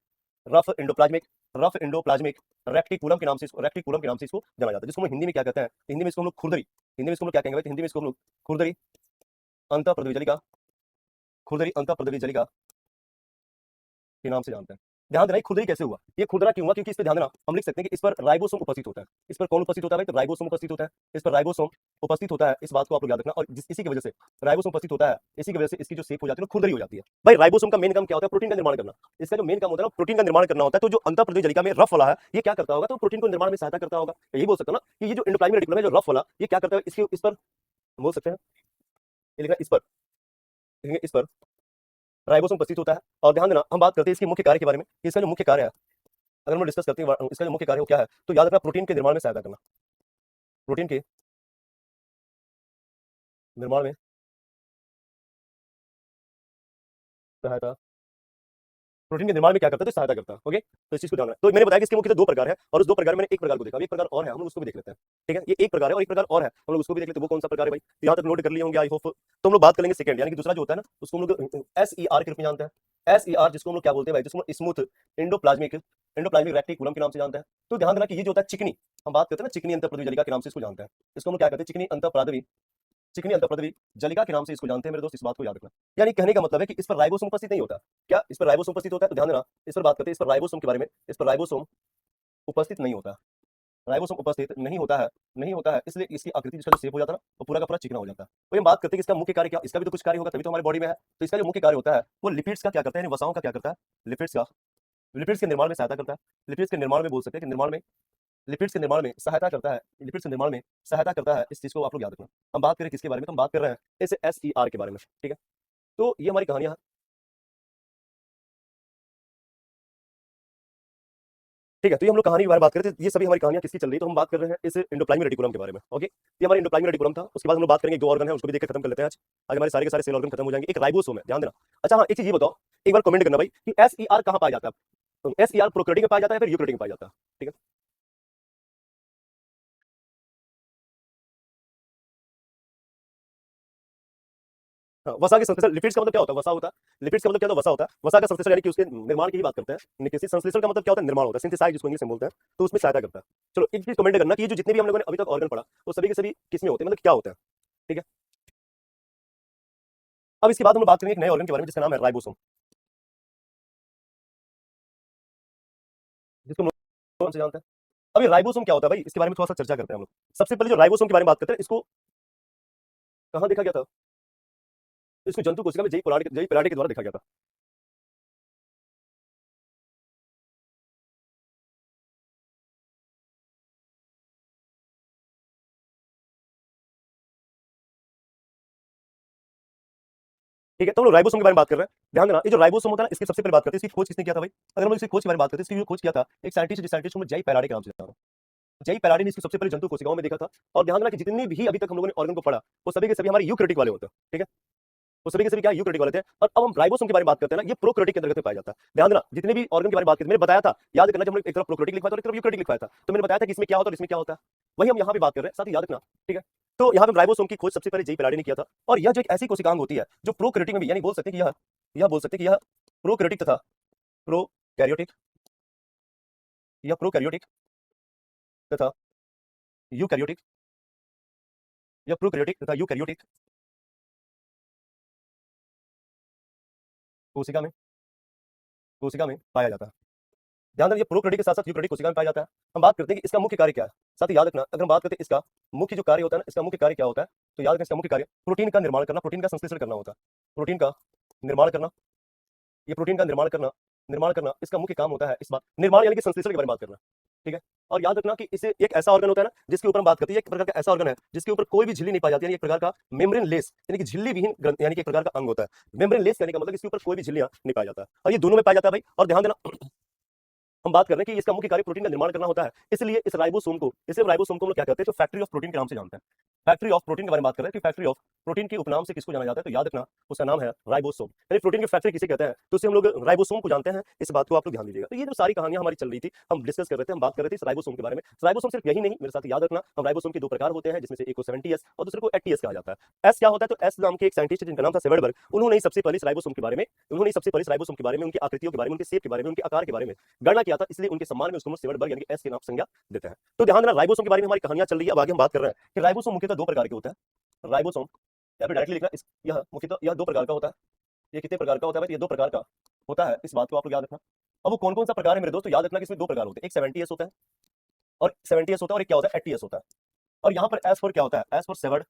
rough endoplasmic, rough endoplasmic reticulum के नाम से इसको, रेक्टिकुलम के नाम से इसको जाना जाता है, जिसको हम हिंदी में क्या कहते हैं, हिंदी में इसको हम लोग खुरदरी, हिंदी में इसको हम लोग क्या कहेंगे भाई, हिंदी में इसको हम लोग खुरदरी अंतःप्रद्रवी जलिका, खुरदरी अंतःप्रद्रवी जलिका के नाम से जानते हैं। ध्यान देना खुरदरी कैसे हुआ, ये खुरदरा क्यों हुआ, क्योंकि इस पे ध्यान देना, हम लिख सकते हैं कि इस पर राइबोसोम उपस्थित होता है। इस पर कौन उपस्थित होता है भाई, तो राइबोसोम उपस्थित होता है, इस पर राइबोसोम उपस्थित होता है, इस बात को आप लोग याद रखना। और इसी की वजह से राइबोसोम उपस्थित होता है, इसी की वजह से इसकी जो शेप हो जाती है खुरदरी हो जाती है। भाई राइबोसोम का मेन काम क्या होता है, प्रोटीन का निर्माण करना। इसका जो मेन काम होता है ना, प्रोटीन का निर्माण करना होता है। तो जो अंतःप्रद्रवी जलिका में रफ वाला है, ये क्या करता होगा, तो प्रोटीन को निर्माण में सहायता करता होगा। यही बोल सकता ना कि ये जो एंडोप्लाज्मिक रेटिकुलम है जो रफ वाला, ये क्या करता है, इसके इस पर बोल सकते हैं, ये लिखा इस पर, इस पर राइबोसोम उपस्थित होता है। और ध्यान देना, हम बात करते हैं इसके मुख्य कार्य के बारे में, इसका जो मुख्य कार्य है, अगर हम डिस्कस करते हैं इसका जो मुख्य कार्य वो क्या है, तो याद रखना प्रोटीन के निर्माण में सहायता करना, प्रोटीन के निर्माण में सहायता, प्रोटीन के निर्माण में क्या करता है, तो सहायता करता है। ओके, तो इस चीज को ध्यान रखना। तो मैंने बताया कि इसके मुख्य दो प्रकार है, और उस दो प्रकार में मैंने एक प्रकार को देखा, एक प्रकार और है, हम लोग उसको भी देख लेते हैं। ठीक है, ये एक प्रकार है और एक प्रकार और है, हम लोग उसको भी देख लेते हैं। वो कौन सा प्रकार है भाई, यहाँ तक नोट कर लिए होंगे आई होप। तो हम लोग बात करेंगे सेकंड, यानी कि दूसरा जो होता है ना, उसको हम लोग एस ई आर के रूप में जानते हैं। एस ई आर जिसको हम लोग क्या बोलते हैं भाई, जिसको स्मूथ एंडोप्लाज्मिक, एंडोप्लाज्मिक रेक्टिकुलम के नाम से जानते हैं। तो ध्यान देना कि ये जो होता है चिकनी, हम बात करते हैं ना चिकनी अंतःप्रद्रवी जलिका के नाम से इसको जानते हैं। इसको हम लोग क्या कहते हैं, चिकनी अंतःप्रद्रवी, चिकनी अंतःप्रद्रवी जलिका के नाम से इसको जानते हैं मेरे दोस्त, इस बात को याद रखना। यानी कहने का मतलब है कि इस पर राइबोसोम उपस्थित नहीं होता। क्या इस पर राइबोसोम उपस्थित होता है, तो ध्यान देना, इस पर बात करते हैं, इस पर राइबोसोम के बारे में, इस पर राइबोसोम उपस्थित नहीं होता, राइबोसोम उपस्थित नहीं होता है, नहीं होता है, इसलिए इसकी आकृति, इसका जो शेप हो जाता है ना, वो पूरा का पूरा चिकना हो जाता है। तो हम बात करते हैं कि इसका मुख्य कार्य क्या, इसका भी तो कुछ कार्य होगा तभी तो हमारी बॉडी में है। तो इसका जो मुख्य कार्य होता है वो लिपिड्स का क्या करता है, यानी वसाओं का क्या करता है, लिपिड्स का, लिपिड्स के निर्माण में सहायता करता है। लिपिड्स के निर्माण में बोल सकते हैं कि निर्माण में, लिपिड्स के निर्माण में सहायता करता है, लिपिड्स के निर्माण में सहायता करता है। इस चीज को आप लोग याद रखना। हम बात करें किसके बारे में, तो हम बात कर रहे हैं इस एस ई आर के बारे में। ठीक है, तो ये हमारी कहानियां हैं। ठीक है, तो ये हम लोग कहानी के बारे में बात करते थे, ये सभी हमारी कहानियां किसकी चल रही है, तो हम बात कर रहे हैं इस एंडोप्लाज्मिक रेटिकुलम के बारे में। ओके, ये हमारा एंडोप्लाज्मिक रेटिकुलम था। उसके बाद हम लोग बात करेंगे दो ऑर्गन है, उसको भी देखकर खत्म कर लेते हैं आज। आज हमारे सारे के सारे सेल ऑर्गन खत्म हो जाएंगे। एक राइबोसोम है, ध्यान देना। अच्छा हाँ, एक चीज ये बताओ, एक बार कमेंट करना भाई कि एस ई आर कहाँ पाया जाता है, एस ई आर प्रोकैरियोटिक में पाया जाता है फिर यूकैरियोटिक में पाया जाता है। ठीक है, हाँ, वसा के संश्लेषण, लिपिड्स का मतलब क्या होता है, वसा होता है। लिपिड्स का मतलब क्या होता है, वसा होता है। वसा का संश्लेषण यानी कि उसके निर्माण की ही बात करते हैं। निकेसी संश्लेषण का मतलब क्या होता है, निर्माण होता है, सिंथेसाइज जिसको इंग्लिश में बोलते हैं। तो उसमें सहायता करता है। चलो एक चीज कमेंट करना कि ये जो जितने भी हम लोगों ने अभी तक ऑर्गन पढ़ा, वो सभी के सभी किसमें होते हैं, मतलब क्या होता है। ठीक है, अब इसके बाद हम लोग बात करेंगे एक नए ऑर्गन के बारे में जिसका नाम है राइबोसोम, जिसको हम लोग नाम से जानते हैं। अब ये राइबोसोम क्या होता है भाई, इसके बारे में थोड़ा सा चर्चा करते हैं हम लोग। सबसे पहले जो राइबोसोम के बारे में बात करते हैं, इसको कहाँ देखा गया था, इसको जंतु कोशिका में जई पेराटे के द्वारा देखा गया था। ठीक है, तो हम लोग राइबोसोम के बारे में बात कर रहे हैं। ध्यान देना, ये जो राइबोसोम होता है ना, इसकी सबसे पहले बात करते हैं, इसकी खोज किसने किया था भाई। अगर हम लोग इसकी खोज के बारे में बात करते हैं, इसकी जो खोज किया था एक साइंटिस्ट, जिस साइंटिस्ट को मैं जई पेराटे के नाम से जानता हूं। जई पेराटे ने इसकी सबसे पहले जंतु कोशिकाओं में देखा था। और ध्यान देना कि जितने भी अभी तक हम लोगों ने ऑर्गन को पढ़ा, वो सभी के सभी हमारे यूकैरियोटिक वाले होते हैं। ठीक है, वो सभी के सभी क्या यूकैरियोटिक वाले थे। और अब हम राइबोसोम के बारे में बात करते हैं ना, ये प्रोकैरियोटिक के अंतर्गत पाया जाता है। ध्यान देना, जितने भी ऑर्गन के बारे में बात करते मैंने बताया था, याद करना, जब हम लोग एक तरफ प्रोकैरियोटिक लिखवाया था और एक तरफ यूकैरियोटिक लिखवाया था, तो मैंने बताया था कि इसमें क्या होता है और इसमें क्या होता है। वही हम यहाँ पे बात कर रहे हैं, साथ ही याद रखना। ठीक है, तो यहाँ पे राइबोसोम की खोज सबसे पहले जई पेराटे ने किया था। और यह जो एक ऐसी कोशिकांग होती है जो प्रोकैरियोटिक में भी, यानी बोल सकते हैं कि यह बोल सकते हैं कि यह प्रोकैरियोटिक तथा प्रोकैरियोटिक, यह प्रोकैरियोटिक तथा यूकैरियोटिक, यह प्रोकैरियोटिक तथा यूकैरियोटिक कोशिका में कोशिका में पाया जाता है। ध्यान दें, ये प्रोकैरियोटिक के साथ साथ यूकैरियोटिक कोशिका में पाया जाता है। हम बात करते हैं कि इसका मुख्य कार्य क्या है। साथ ही याद रखना, अगर हम बात करते हैं इसका मुख्य जो कार्य होता है ना, इसका मुख्य कार्य क्या होता है, तो याद रखना इसका मुख्य कार्य प्रोटीन का निर्माण करना, प्रोटीन का संश्लेषण करना होता है। प्रोटीन का निर्माण करना, ये प्रोटीन का निर्माण करना इसका मुख्य काम होता है। इस बात निर्माण यानी कि संश्लेषण के बारे में बात करना, ठीक है। और याद रखना कि इसे एक ऐसा ऑर्गन होता है ना जिसके ऊपर हम बात करते हैं, एक प्रकार का ऐसा ऑर्गन है जिसके ऊपर कोई भी झिल्ली नहीं पाई जाती है, यानी एक प्रकार का मेम्ब्रेन लेस यानी कि झिल्ली विहीन ग्रंथि, यानी कि एक प्रकार का अंग होता है। मेम्ब्रेन लेस कहने का मतलब इसके ऊपर कोई भी झिल्लियां नहीं पाया जाता है, और ये दोनों में पाया जाता है भाई। और ध्यान देना, हम बात कर रहे हैं कि इसका मुख्य कार्य प्रोटीन का निर्माण करना होता है, इसलिए इस राइबोसोम को हम लोग क्या कहते हैं, तो फैक्ट्री ऑफ प्रोटीन के नाम से जानते हैं। फैक्ट्री ऑफ प्रोटीन के बारे में बात कर रहे हैं कि फैक्ट्री ऑफ प्रोटीन के उपनाम से किसको जाना जाता है, तो याद रखना उसका नाम है राइबोसोम। यानी प्रोटीन की फैक्ट्री किसे कहते हैं, तो उसे हम लोग राइबोसोम को जानते हैं। इस बात को आप लोग ध्यान दीजिएगा। तो ये जो सारी कहानियां हमारी चल रही थी, हम डिस्कस कर रहे थे, हम बात कर रहे थे इस राइबोसोम के बारे में। राइबोसोम सिर्फ यही नहीं, मेरे साथ याद रखना, हम राइबोसोम के दो प्रकार होते हैं, जिसमें से एक को 70S और दूसरे को 80S कहा जाता है। एस क्या होता है, तो एस नाम के एक साइंटिस्ट जिनका नाम था सेवेडबर्ग, उन्होंने ही सबसे पहले इस राइबोसोम के बारे में उनकी आकृतियों के बारे में, उनके शेप के बारे में, उनके आकार के बारे में गणना किया था, इसलिए उनके सम्मान में उसको सेवेडबर्ग यानी कि एस के नाम संज्ञा देते हैं। तो ध्यान देना, राइबोसोम के बारे में हमारी कहानियां चल रही है। अब आगे हम बात कर रहे हैं कि राइबोसोम मुख्यतः दो प्रकार के होते हैं। राइबोसोम या फिर डायरेक्टली लिखना, यह मुख्यतः यह दो प्रकार का होता है। ये कितने प्रकार का होता है भाई, ये दो प्रकार का होता है, इस बात को आप लोग याद रखना। अब वो कौन कौन सा प्रकार है मेरे दोस्त, तो याद रखना कि इसमें दो प्रकार होते हैं, एक 70S होता है और 70S होता है, और एक क्या होता है 80S होता है। और यहाँ पर एस फॉर क्या होता है, एस फॉर सेवर्ड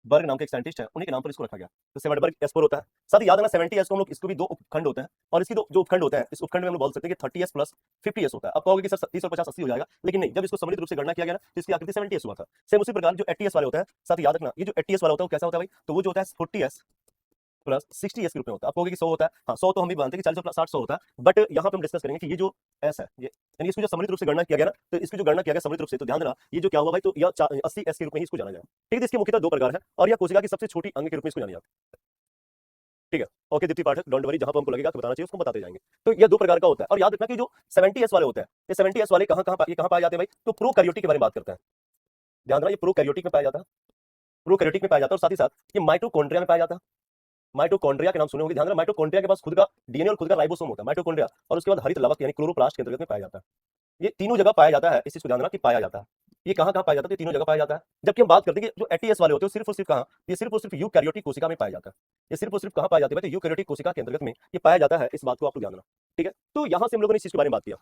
बर्ग नाम के एक साइंटिस्ट है, उन्हीं के नाम पर इसको रखा गया, तो सेवर्डबर्ग एस4 होता है। साथ ही याद रखना 70S को हम लोग, इसको भी दो उपखंड होते हैं, और इसकी जो उपखंड होते हैं, इस उपखंड में हम लोग बोल सकते हैं कि 30S प्लस 50S होता है। अब कहोगे कि सर 30 और 50 80 हो जाएगा, लेकिन नहीं, जब इसको सम्मिलित रूप से गणना किया गया ना, तो इसकी आकृति 70S हुआ था। सेम उसी प्रकार जो 80S वाले होते हैं, साथ ही याद रखना ये जो 80S वाला होता है वो कैसा होता है भाई, तो वो जो होता है 40S प्लस 60S के रूप में होता है। आप कहोगे कि 100 होता है, हाँ 100 तो हम भी मानते हैं कि 40 और 60 100 होता है, बट यहाँ पे हम डिस्कस करेंगे कि ये जो एस है, ये यानी इसको जो सम्मिलित रूप से गणना किया गया ना, तो इसकी जो गणना किया गया सम्मिलित रूप से, तो ध्यान देना ये जो क्या हुआ भाई, तो यह 80S के रूप में ही इसको जाना जाए, ठीक है। इसके मुख्यतः दो प्रकार है, और यह कोशिका की सबसे छोटी अंग के रूप में इसको जाना जाता है, ठीक है। Okay Deepti Pathak, don't worry, जहां पर हमको लगेगा कि बताना चाहिए उसको बताते जाएंगे। तो ये दो प्रकार का होता है, और याद रखना कि जो 70S वाले होते हैं, ये 70S वाले कहां कहां पाए जाते हैं भाई, तो प्रोकैरियोटिक के बारे में बात करते हैं। ध्यान रखना, ये प्रोकैरियोटिक में पाया जाता है, प्रोकैरियोटिक में पाया जाता है, और साथ ही साथ ये माइटोकॉन्ड्रिया में पाया जाता है। माइटोकॉन्ड्रिया के नाम सुने होंगे, ध्यान रखना माइटोकॉन्ड्रिया के पास खुद का डीएनए और खुद का राइबोसोम होता है माइटोकॉन्ड्रिया, और उसके बाद हरित लवक यानी क्लोरोप्लास्ट के अंतर्गत में पाया जाता है। ये तीनों जगह पाया जाता है, इस चीज को ध्यान रखना कि पाया जाता है। ये कहां कहां पाया जाता है, तो तीनों जगह पाया जाता है। जबकि हम बात करते हैं कि जो 80S वाले होते हैं सिर्फ और सिर्फ कहां, ये सिर्फ और सिर्फ यूकैरियोटिक कोशिका में पाया जाता है। ये सिर्फ और सिर्फ कहां पाया जाता है, तो यूकैरियोटिक कोशिका के अंतर्गत में ये पाया जाता है, इस बात को आप लोग ध्यान रखना, ठीक है। तो यहां से हम लोगों ने इस चीज के बारे में बात किया।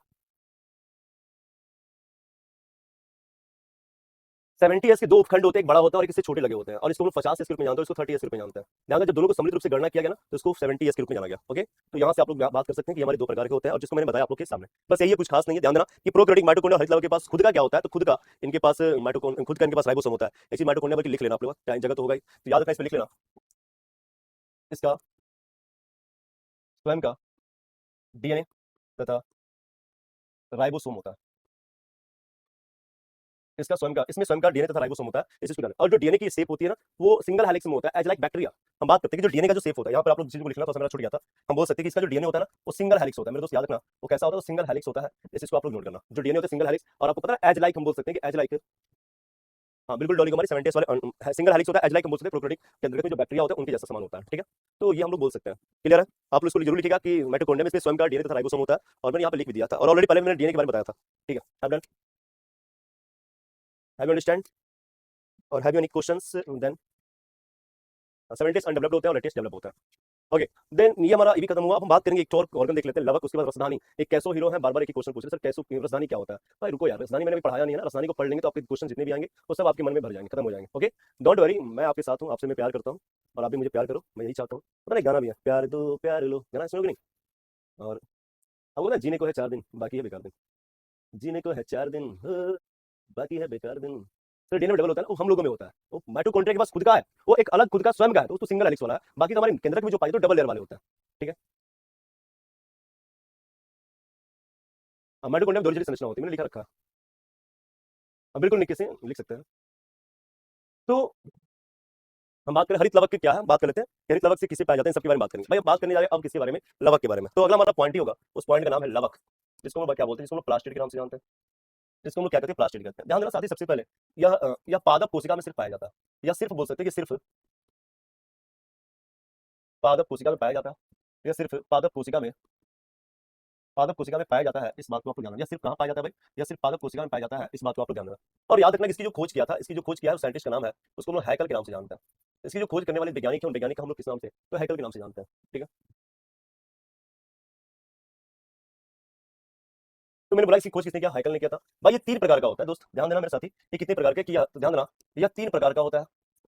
70S के दो उपखंड होते हैं, एक बड़ा होता है और एक इससे छोटे लगे होते हैं, और इसको हम 50S के रूप में जानते हैं, इसको 30S के रूप में जानते हैं। ध्यान दें, जब दोनों को सम्मिलित रूप से गणना किया गया ना, तो इसको 70S के रूप में जाना गया। ओके, तो यहाँ से आप लोग बात कर सकते हैं कि हमारे दो प्रकार के होते हैं, और जिसको मैंने बताया आप लोग के सामने, बस यही है, कुछ खास नहीं है। ध्यान देना कि प्रोकैरियोटिक माइटोकॉन्ड्रिया हरित लवक के पास खुद का क्या होता है, तो खुद का इनके पास खुद का इनके पास राइबोसोम होता है। ऐसी माइटोकॉन्ड्रिया बल्कि लिख लेना आप लोग, टाइम जगह तो होगा ही, तो याद रखना, इस पर लिख लेना इसका स्वयं का डीएनए तथा राइबोसोम होता है। इसका स्वयं का, इसमें स्वयं का डीएनए तथा राइबोसोम होता है, इसी को, और जो डीएनए की शेप होती है ना, वो सिंगल हेलिक्स में होता है, एज लाइक बैक्टीरिया। हम बात करते हैं कि जो डीएनए का जो शेप होता है, यहाँ पर आप लोग चीज को लिखना, तो मेरा छूट गया था। हम बोल सकते हैं कि इसका जो डीएनए होता है ना, वो सिंगल हेलिक्स होता है। मेरे दोस्त याद रखना, वो कैसा होता है, वो सिंगल हेलिक्स होता है। इस चीज को आप लोग नोट करना, जो डीएनए होता है सिंगल हेलिक्स, और आपको पता है एज लाइक हम बोल सकते हैं कि एज लाइक, हाँ बिल्कुल डॉली, हमारे 70S वाले सिंगल हेलिक्स होता है, एज लाइक हम बोल सकते हैं प्रोकैरियोटिक के अंतर्गत में जो बैक्टीरिया होता है उनके जैसा समान होता है, ठीक है। तो ये हम लोग बोल सकते हैं, क्लियर है। आप लोग इसको जरूर लिखिएगा कि माइटोकॉन्ड्रिया में इसमें स्वयं का डीएनए तथा राइबोसोम होता है, और मैंने यहाँ पे लिख भी दिया था, और ऑलरेडी पहले मैंने डीएनए के बारे में बताया था, ठीक है। हैव यू अंडरस्टैंड, और have you any questions then. 70S undeveloped होते हैं और 80S डेवलप होता है। ओके, देन ये हमारा ये भी खत्म हुआ। अब हम बात करेंगे एक और ऑर्गन देख लेते हैं, लवक, उसके बाद रसधानी। एक कैसो हीरो है, बार-बार एक ही क्वेश्चन पूछ रहे सर, कैसो रसधानी क्या होता है। भाई रुको यार, रसधानी मैंने भी पढ़ाया नहीं है ना, रसधानी को पढ़ लेंगे तो आपके क्वेश्चन जितने भी आएंगे वो सब आपके मन में भर जाएंगे, खत्म हो जाएंगे। ओके, डोंट वरी, मैं आपके साथ हूँ, आपसे मैं प्यार करता हूँ, और आप भी मुझे प्यार करो, मैं यही चाहता हूँ। पता नहीं गाना भी है, प्यार दो प्यार लो, गाना सुनोगे नहीं। और अब वो ना, जीने को है 4 दिन बाकी है बेकार दिन, जीने को है 4 दिन बाकी है बेकार दिन। तो डीएनए डबल होता है ना, वो हम लोगों में होता है, वो माइटोकॉन्ड्रिया के पास खुद का है, वो एक अलग खुद का स्वयं का है, तो उसको सिंगल हेलिक्स वाला है। बाकी तो हमारे केंद्रक में जो पाए तो डबल लेयर वाले होते हैं, ठीक है। माइटोकॉन्ड्रिया में दो जड़ी संरचना होती है, मैंने लिखा रखा है। बिल्कुल निके से लिख सकते हैं। तो हम बात करें हरित लवक की क्या है, बात कर लेते हैं हरित लवक से किसे पाए जाते हैं, सबके बारे में बात करेंगे। भाई अब बात करने जा रहे हैं अब किसके बारे में, लवक के बारे में। तो अगला हमारा पॉइंट ही होगा, उस पॉइंट का नाम है लवक, जिसको हम लोग क्या बोलते हैं, जिसको हम लोग प्लास्टिड के नाम से जानते हैं, जिसको हम लोग क्या कहते हैं, प्लास्टिड कहते हैं। ध्यान देना साथ ही, सबसे पहले यह पादप कोशिका में सिर्फ पाया जाता है, या सिर्फ बोल सकते हैं कि सिर्फ पादप कोशिका में पाया जाता है, या सिर्फ पादप कोशिका में पाया जाता है, इस बात को आपको ध्यान रखना। या सिर्फ कहाँ पाया जाता है भाई, या सिर्फ पादप कोशिका में पाया जाता है, इस बात को आपको ध्यान रखना। और याद रखना, इसकी जो खोज किया था, इसकी जो खोज किया है उस साइंटिस्ट का नाम है, उसको हम लोग हैकल के नाम से जानते हैं। इसकी जो खोज करने वाले वैज्ञानिक है, उन वैज्ञानिक का हम लोग किस नाम से, तो हैकल के नाम से जानते हैं, ठीक है। तो मैंने बोला इसकी खोज किसने किया, हाइकल ने किया था भाई। ये 3 प्रकार का होता है दोस्त, ध्यान देना मेरे साथी, ये कितने प्रकार के किया तो ध्यान देना, यह 3 प्रकार का होता है,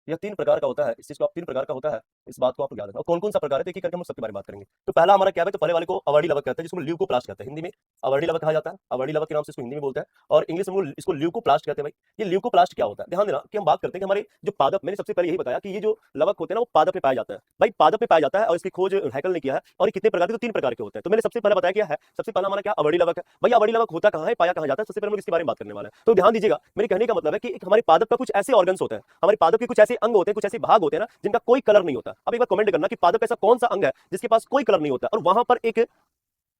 यह 3 प्रकार का होता है, इस चीज को आप 3 प्रकार का होता है, इस बात को आप याद रखना। और कौन कौन सा प्रकार है तो एक एक करके हम सबके बारे में बात करेंगे। तो पहला हमारा क्या है, तो पहले वाले को अवर्डी लवक कहते हैं, जिसको ल्यूकोप्लास्ट कहते हैं हिंदी में, अवर्डी लवक कहा जाता है, अवर्डी लवक के नाम से इसको हिंदी में बोलते हैं, और इंग्लिश में इसको ल्यूकोप्लास्ट कहते हैं भाई। ये ल्यूकोप्लास्ट क्या होता है, ध्यान देना कि हम बात करते हैं कि हमारे जो पादप, मैंने सबसे पहले यही बताया कि ये जो लवक होते हैं ना वो पादप में पाया जाता है भाई, पादप में पाया जाता है, और इसकी खोज हैकल ने किया है। और ये कितने प्रकार के, तो 3 प्रकार के होते हैं। तो मैंने सबसे पहले बताया क्या है, सबसे पहला हमारा क्या अवर्डी लवक है भाई। अवर्डी लवक होता कहाँ है, पाया कहाँ जाता है, सबसे पहले हम लोग इसके बारे में बात करने वाले हैं। तो ध्यान दीजिएगा, मेरे कहने का मतलब है कि हमारे पादप का कुछ ऐसे ऑर्गन्स होते हैं, हमारे पादप के कुछ ऐसे अंग होते हैं, कुछ ऐसे भाग होते हैं ना जिनका कोई कलर नहीं होता। अब एक बार कमेंट करना कि पादप ऐसा कौन सा अंग है जिसके पास कोई कलर नहीं होता, और वहां पर एक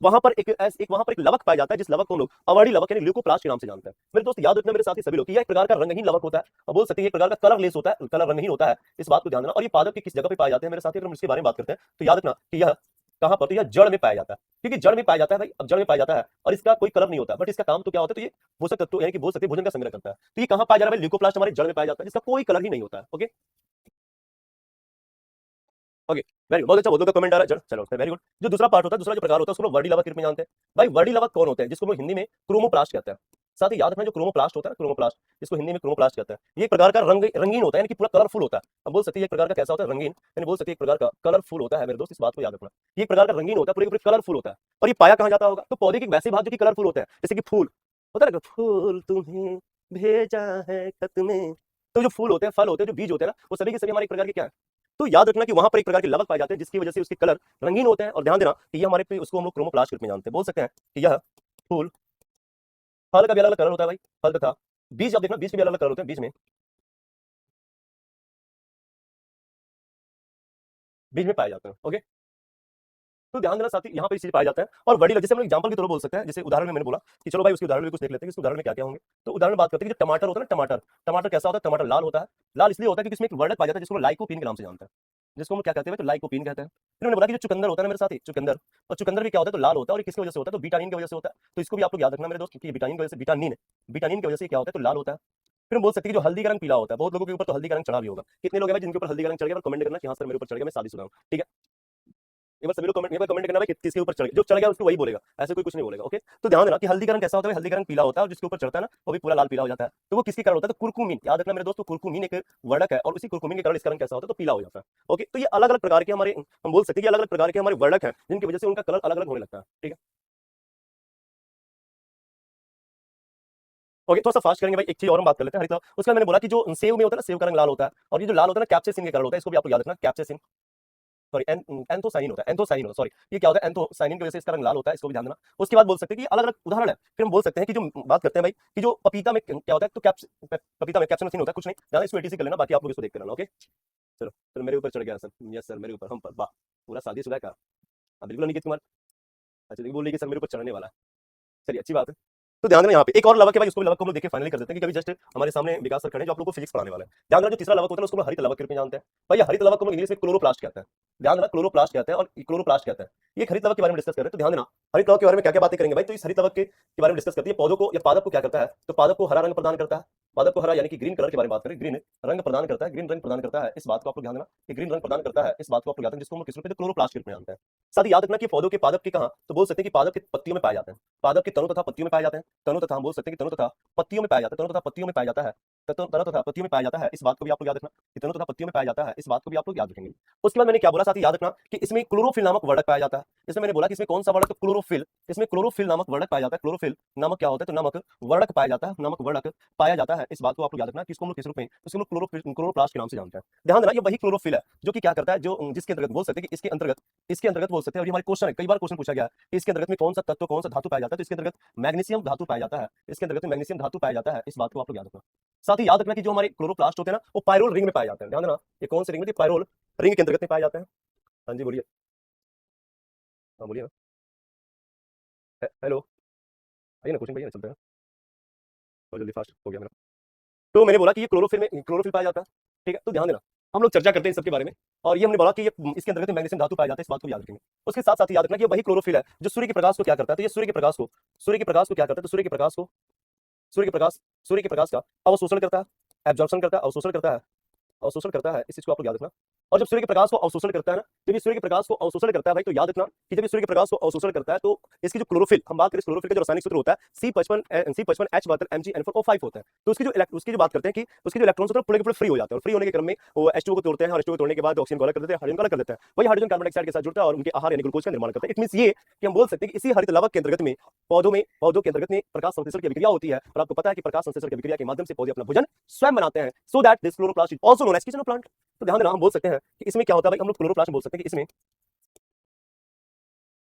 लवक पाया जाता है, जिस लवक को हम लोग अवर्डी लवक यानी ल्यूकोप्लास्ट के नाम से जानते हैं। मेरे दोस्त याद रखना मेरे साथी सभी लोग कि यह एक प्रकार का रंगहीन लवक होता है, और बोल सकते हैं एक प्रकार का कलरलेस होता है, कलर रंगहीन होता है, इस बात को ध्यान देना। और ये पादप के किस जगह पे पाए जाते हैं मेरे साथी, अगर हम इसके बारे में बात करते हैं तो याद रखना कि यह कहां पर, तो यह जड़ में पाया जाता है, क्योंकि जड़ में पाया जाता है भाई। अब जड़ में पाया जाता है और इसका कोई कलर नहीं होता, बट इसका काम तो क्या होता है, तो ये पोषक तत्व यानी कि बोल सकते हैं भोजन का संग्रह करता है। तो ये कहां पाया जा रहा है, ल्यूकोप्लास्ट हमारे जड़ में पाया जाता है, जिसका कोई कलर ही नहीं होता है। ओके ओके, वेरी गुड, बहुत अच्छा, बहुत लोग का कमेंट आ रहा है, चलो वेरी गुड। जो दूसरा पार्ट होता है, दूसरा जो प्रकार होता है, उसको वर्डी लवक के रूप में जानते हैं भाई। वर्डी लवक कौन होते हैं, जिसको हम हिंदी में क्रोमोप्लास्ट कहते हैं। साथ ही याद रखना जो क्रोमोप्लास्ट होता है, क्रोमोप्लास्ट जिसको हिंदी में क्रोमोप्लास्ट कहते हैं, ये एक प्रकार का रंगीन होता है, यानी कि पूरा कलरफुल होता है। अब बोल सकते हैं एक प्रकार का कैसा होता है, रंगीन, यानी बोल सकते हैं एक प्रकार का कलरफुल होता है मेरे दोस्त, इस बात को याद रखना। ये एक प्रकार का रंगीन होता है, पूरे पूरे कलरफुल होता है। और ये पाया कहाँ जाता होगा, तो पौधे के वैसे भाग जो कि कलरफुल होते हैं, जैसे कि फूल होता है ना, फूल तुम्हें भेजा है खत में, तो जो फूल होते हैं, फल होते हैं, जो बीज होते हैं ना, वो सभी के सभी हमारे एक प्रकार के क्या है, तो याद रखना कि वहां पर एक प्रकार के लवक पाए जाते हैं, जिसकी वजह से उसके कलर रंगीन होते हैं। और ध्यान देना कि ये हमारे पे उसको हम लोग क्रोमोप्लास्ट के रूप में जानते हैं। बोल सकते हैं कि यह फूल, फल का भी अलग अलग कलर होता है भाई, फल तथा बीज, आप देखना बीज के भी अलग अलग कलर होते हैं, बीज में पाए जाते हैं। ओके, तो ध्यान देना साथी, यहाँ पे इस चीज पाया जाता है। और बड़ी जैसे हम एग्जांपल के तौर पर बोल सकते हैं, जैसे उदाहरण में मैंने बोला कि चलो भाई उसके उदाहरण में कुछ देख लेते हैं कि इस उदाहरण में क्या क्या होंगे। तो उदाहरण में बात करते हैं कि जो टमाटर होता है ना, टमाटर, टमाटर कैसा होता है, टमाटर लाल होता है। लाल इसलिए होता है क्योंकि इसमें एक वर्णक पाया जाता है जिसको लाइकोपीन के नाम से जानते हैं, जिसको हम क्या कहते हैं, तो लाइकोपीन कहते हैं। फिर मैंने बोला कि जो चुकंदर होता है ना मेरे साथी, चुकंदर, और चुकंदर भी क्या होता है, तो लाल होता है, और ये किसकी वजह से होता है, तो विटामिन की वजह से होता है। तो इसको भी आप लोग याद रखना मेरे दोस्त, क्योंकि विटामिन की वजह से, विटामिन की वजह से क्या होता है, तो लाल होता है। फिर हम बोल सकते हैं कि जो हल्दी का रंग पीला होता है, बहुत लोगों के ऊपर तो हल्दी का रंग चढ़ा भी होगा। कितने लोग हैं भाई जिनके ऊपर हल्दी का रंग चढ़ गया, कमेंट करना कि हाँ सर मेरे ऊपर चढ़ गया, मैं शादीशुदा हूं, ठीक है। एक बार सभी लोग कमेंट करना भाई किसके ऊपर चढ़ गया, जो चढ़ गया उसको वही बोलेगा, ऐसे कोई कुछ नहीं बोलेगा। ओके, तो ध्यान देना कि हल्दी का रंग कैसा होता है, हल्दी का रंग पीला होता है, और जिसके ऊपर चढ़ता है ना वो भी पूरा लाल पीला हो जाता है। तो वो किसके कारण होता है, तो कुरकुमीन, याद रखना मेरे दोस्तों, कुरकुमीन एक वर्णक है, और उसी कुरकुमीन के कारण इसका रंग कैसा होता है, तो पीला हो जाता है। ओके, तो ये अलग अलग प्रकार के हमारे, हम बोल सकते हैं कि अलग अलग प्रकार के हमारे वर्णक हैं, जिनकी वजह से उनका कलर अलग अलग होने लगता है, ठीक है। ओके, थोड़ा सा फास्ट करेंगे भाई, एक चीज और हम बात कर लेते हैं, हरित। उसका मैंने बोला कि जो सेव में होता है ना, सेव का रंग लाल होता है, और ये जो लाल होता है ना कैप्सेसिन के कारण होता है, इसको भी आप लोग याद रखना, कैप्सेसिन, सॉरी एंथोसाइनिन होता है, एंथोसाइनिन होता है, सॉरी, ये क्या होता है, एंथोसाइनिन की वजह से इसका रंग लाल होता है, इसको भी ध्यान देना। उसके बाद बोल सकते हैं कि अलग अलग उदाहरण है। फिर हम बोल सकते हैं कि जो बात करते हैं भाई कि जो पपीता में क्या होता है, तो पपीता में कैप्साइसिन होता है, कुछ नहीं ज्यादा, इसको एटीसी कर लेना, बाकी आप लोग इसको देख कर लेना। ओके, चलो चलो, मेरे ऊपर चढ़ गया सर, यस सर मेरे ऊपर, हम पर वाह, पूरा शादीशुदा का, बिल्कुल नहीं कुमार, अच्छा बोल रही कि सर मेरे ऊपर चढ़ने वाला है, चलिए अच्छी बात है। तो ध्यान देना यहाँ पे एक और लवक है भाई, उसको भी लवक को हम लोग देख के फाइनली कर देते हैं कि कभी जस्ट हमारे सामने विकास सर खड़े हैं जो आप लोगों को फिजिक्स पढ़ाने वाले हैं। ध्यान देना जो तीसरा लवक होता है उसको हरित लवक के रूप में जानते हैं भाई। हरित लवक को हम इंग्लिश में क्लोरोप्लास्ट कहते हैं, ध्यान देना क्लोरोप्लास्ट कहते हैं, और क्लोरोप्लास्ट कहते हैं। ये हरित लवक के बारे में डिस्कस कर रहे हैं, तो ध्यान देना हरित लवक के बारे में क्या क्या बातें करेंगे भाई। तो इस हरित लवक के बारे में डिस्कस करती है, पौधों को या पादप को क्या करता है, तो पादप को हरा रंग प्रदान करता है, पादप को हरा यानी कि ग्रीन कलर के बारे में बात करें, ग्रीन रंग प्रदान करता है, ग्रीन रंग प्रदान करता है, इस बात को आप लोग ध्यान देना कि ग्रीन रंग प्रदान करता है, इस बात को आप लोग याद रखना, जिसको हम किस रूप में, क्लोरोप्लास्ट के रूप में जानते हैं। साथ ही याद रखना कि पौधों के पादप के कहां, तो बोल सकते हैं कि पादप के पत्तियों में पाए जाते हैं, पादप के तनों तथा पत्तियों में पाए जाते हैं, तनों तथा हम बोल सकते हैं कि तनों तथा पत्तियों में पाया जाता है, तनों तथा पत्तियों में पाया जाता है, तनों तथा पत्तियों में पाया जाता है, इस बात को भी आप लोग याद रखना कि तनों तथा पत्तियों में पाया जाता है, इस बात को भी आप लोग याद रखेंगे। उसके बाद मैंने क्या बोला साथ ही याद रखना कि इसमें क्लोरोफिल नामक वर्णक पाया जाता है। इसमें मैंने बोला कि इसमें कौन सा वर्णक, तो क्लोरोफिल, इसमें क्लोरोफिल नामक वर्णक पाया जाता है। क्लोरोफिल नामक क्या होता है, तो नामक वर्णक पाया जाता है, नामक वर्णक पाया जाता है, इस बात को आप लोग याद रखना कि इसको हम लोग किस रूप में, इसको हम लोग क्लोरोप्लास्ट के नाम से जानते हैं। ध्यान देना ये वही क्लोरोफिल है जो कि क्या करता है, जो जिसके अंतर्गत बोल सकते हैं कि इसके अंतर्गत बोल सकते हैं, और ये हमारे क्वेश्चन है, कई बार क्वेश्चन पूछा गया है, इसके अंतर्गत में कौन सा तत्व, कौन सा धातु पाया जाता है, तो इसके अंतर्गत मैग्नीशियम धातु पाया जाता है, इसके अंतर्गत में मैग्नीशियम धातु पाया जाता है, इस बात को आप लोग याद रखना। साथ ही याद रखना कि जो हमारे क्लोरोप्लास्ट होते हैं ना वो पायरोल रिंग में पाए जाते हैं। ध्यान देना ये कौन से रिंग में, पायरोल रिंग के अंतर्गत में पाए जाते हैं। हाँ जी बोलिए, हाँ बोलिए, हेलो, आइए ना, क्वेश्चन भैया चलते हैं, और जल्दी फास्ट हो गया मेरा। तो मैंने बोला कि ये क्लोरोफिल में क्लोरोफिल पाया जाता है, ठीक है। तो ध्यान देना हम लोग चर्चा करते हैं इन सबके बारे में, और ये हमने बोला कि ये इसके अंतर्गत मैग्नीशियम धातु पाया जाता है, इस बात को याद रखेंगे। उसके साथ साथ याद रखना कि ये वही क्लोरोफिल है जो सूर्य के प्रकाश को क्या करता है, तो ये सूर्य के प्रकाश को क्या करता है, तो सूर्य के प्रकाश का अवशोषण करता है, एब्जॉर्प्शन करता है, अवशोषण करता है, इस चीज को आप लोग याद रखना। और जब सूर्य के प्रकाश को अवशोषण करता है ना, जब ये सूर्य के प्रकाश को अवशोषण करता है भाई, तो याद रखना कि जब ये सूर्य के प्रकाश को अवशोषण करता है तो इसकी जो क्लोरोफिल, हम बात करें क्लोरोफिल का जो रासायनिक सूत्र होता है C55H72 Mgn4O5 होता है। तो उसकी जो बात करते हैं कि उसके जो इलेक्ट्रॉन्स होते हैं पूरे के पूरे फ्री हो जाते हैं, और फ्री होने के क्रम में वो H2O को तोड़ते हैं, और H2O को तोड़ने के बाद ऑक्सीजन को अलग कर देते हैं, हाइड्रोजन को अलग कर देते हैं। वही हाइड्रोजन कार्बन डाइऑक्साइड के साथ जुड़ता है और उनके आहार यानी ग्लूकोज का निर्माण करता है। इट मींस ये कि हम बोल सकते हैं कि इसी हरित लावक के अंतर्गत में पौधों के अंतर्गत में प्रकाश संश्लेषण की अभिक्रिया होती है, और आपको पता है कि प्रकाश संश्लेषण की अभिक्रिया के माध्यम से पौधे अपना भोजन स्वयं बनाते हैं। So that this chloroplast is also known as kitchen of plant. तो ध्यान देना, हम बोल सकते हैं कि इसमें क्या होता है भाई, हम लोग क्लोरोप्लास्ट बोल सकते हैं कि इसमें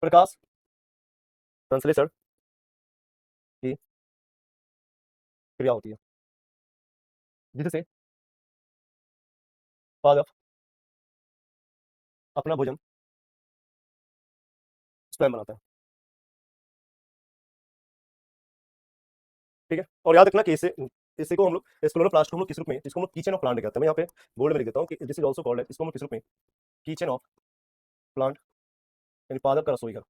प्रकाश संश्लेषण की क्रिया होती है, जिससे पादप अपना भोजन स्वयं बनाता है। ठीक है, और याद रखना कि इसी को हम लोग, इस क्लोरोप्लास्ट को हम लोग किस रूप में, जिसको हम लोग किचन ऑफ प्लांट कहते हैं। मैं यहाँ पे बोर्ड में लिख देता हूँ कि दिस इज आल्सो कॉल्ड, इसको हम लोग किस रूप में, किचन ऑफ प्लांट, यानी पादप का रसोई घर,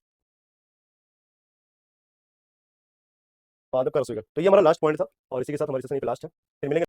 पादप का रसोई घर। तो ये हमारा लास्ट पॉइंट था, और इसी के साथ हमारी सेशन पे लास्ट है। फिर मिलेंगे।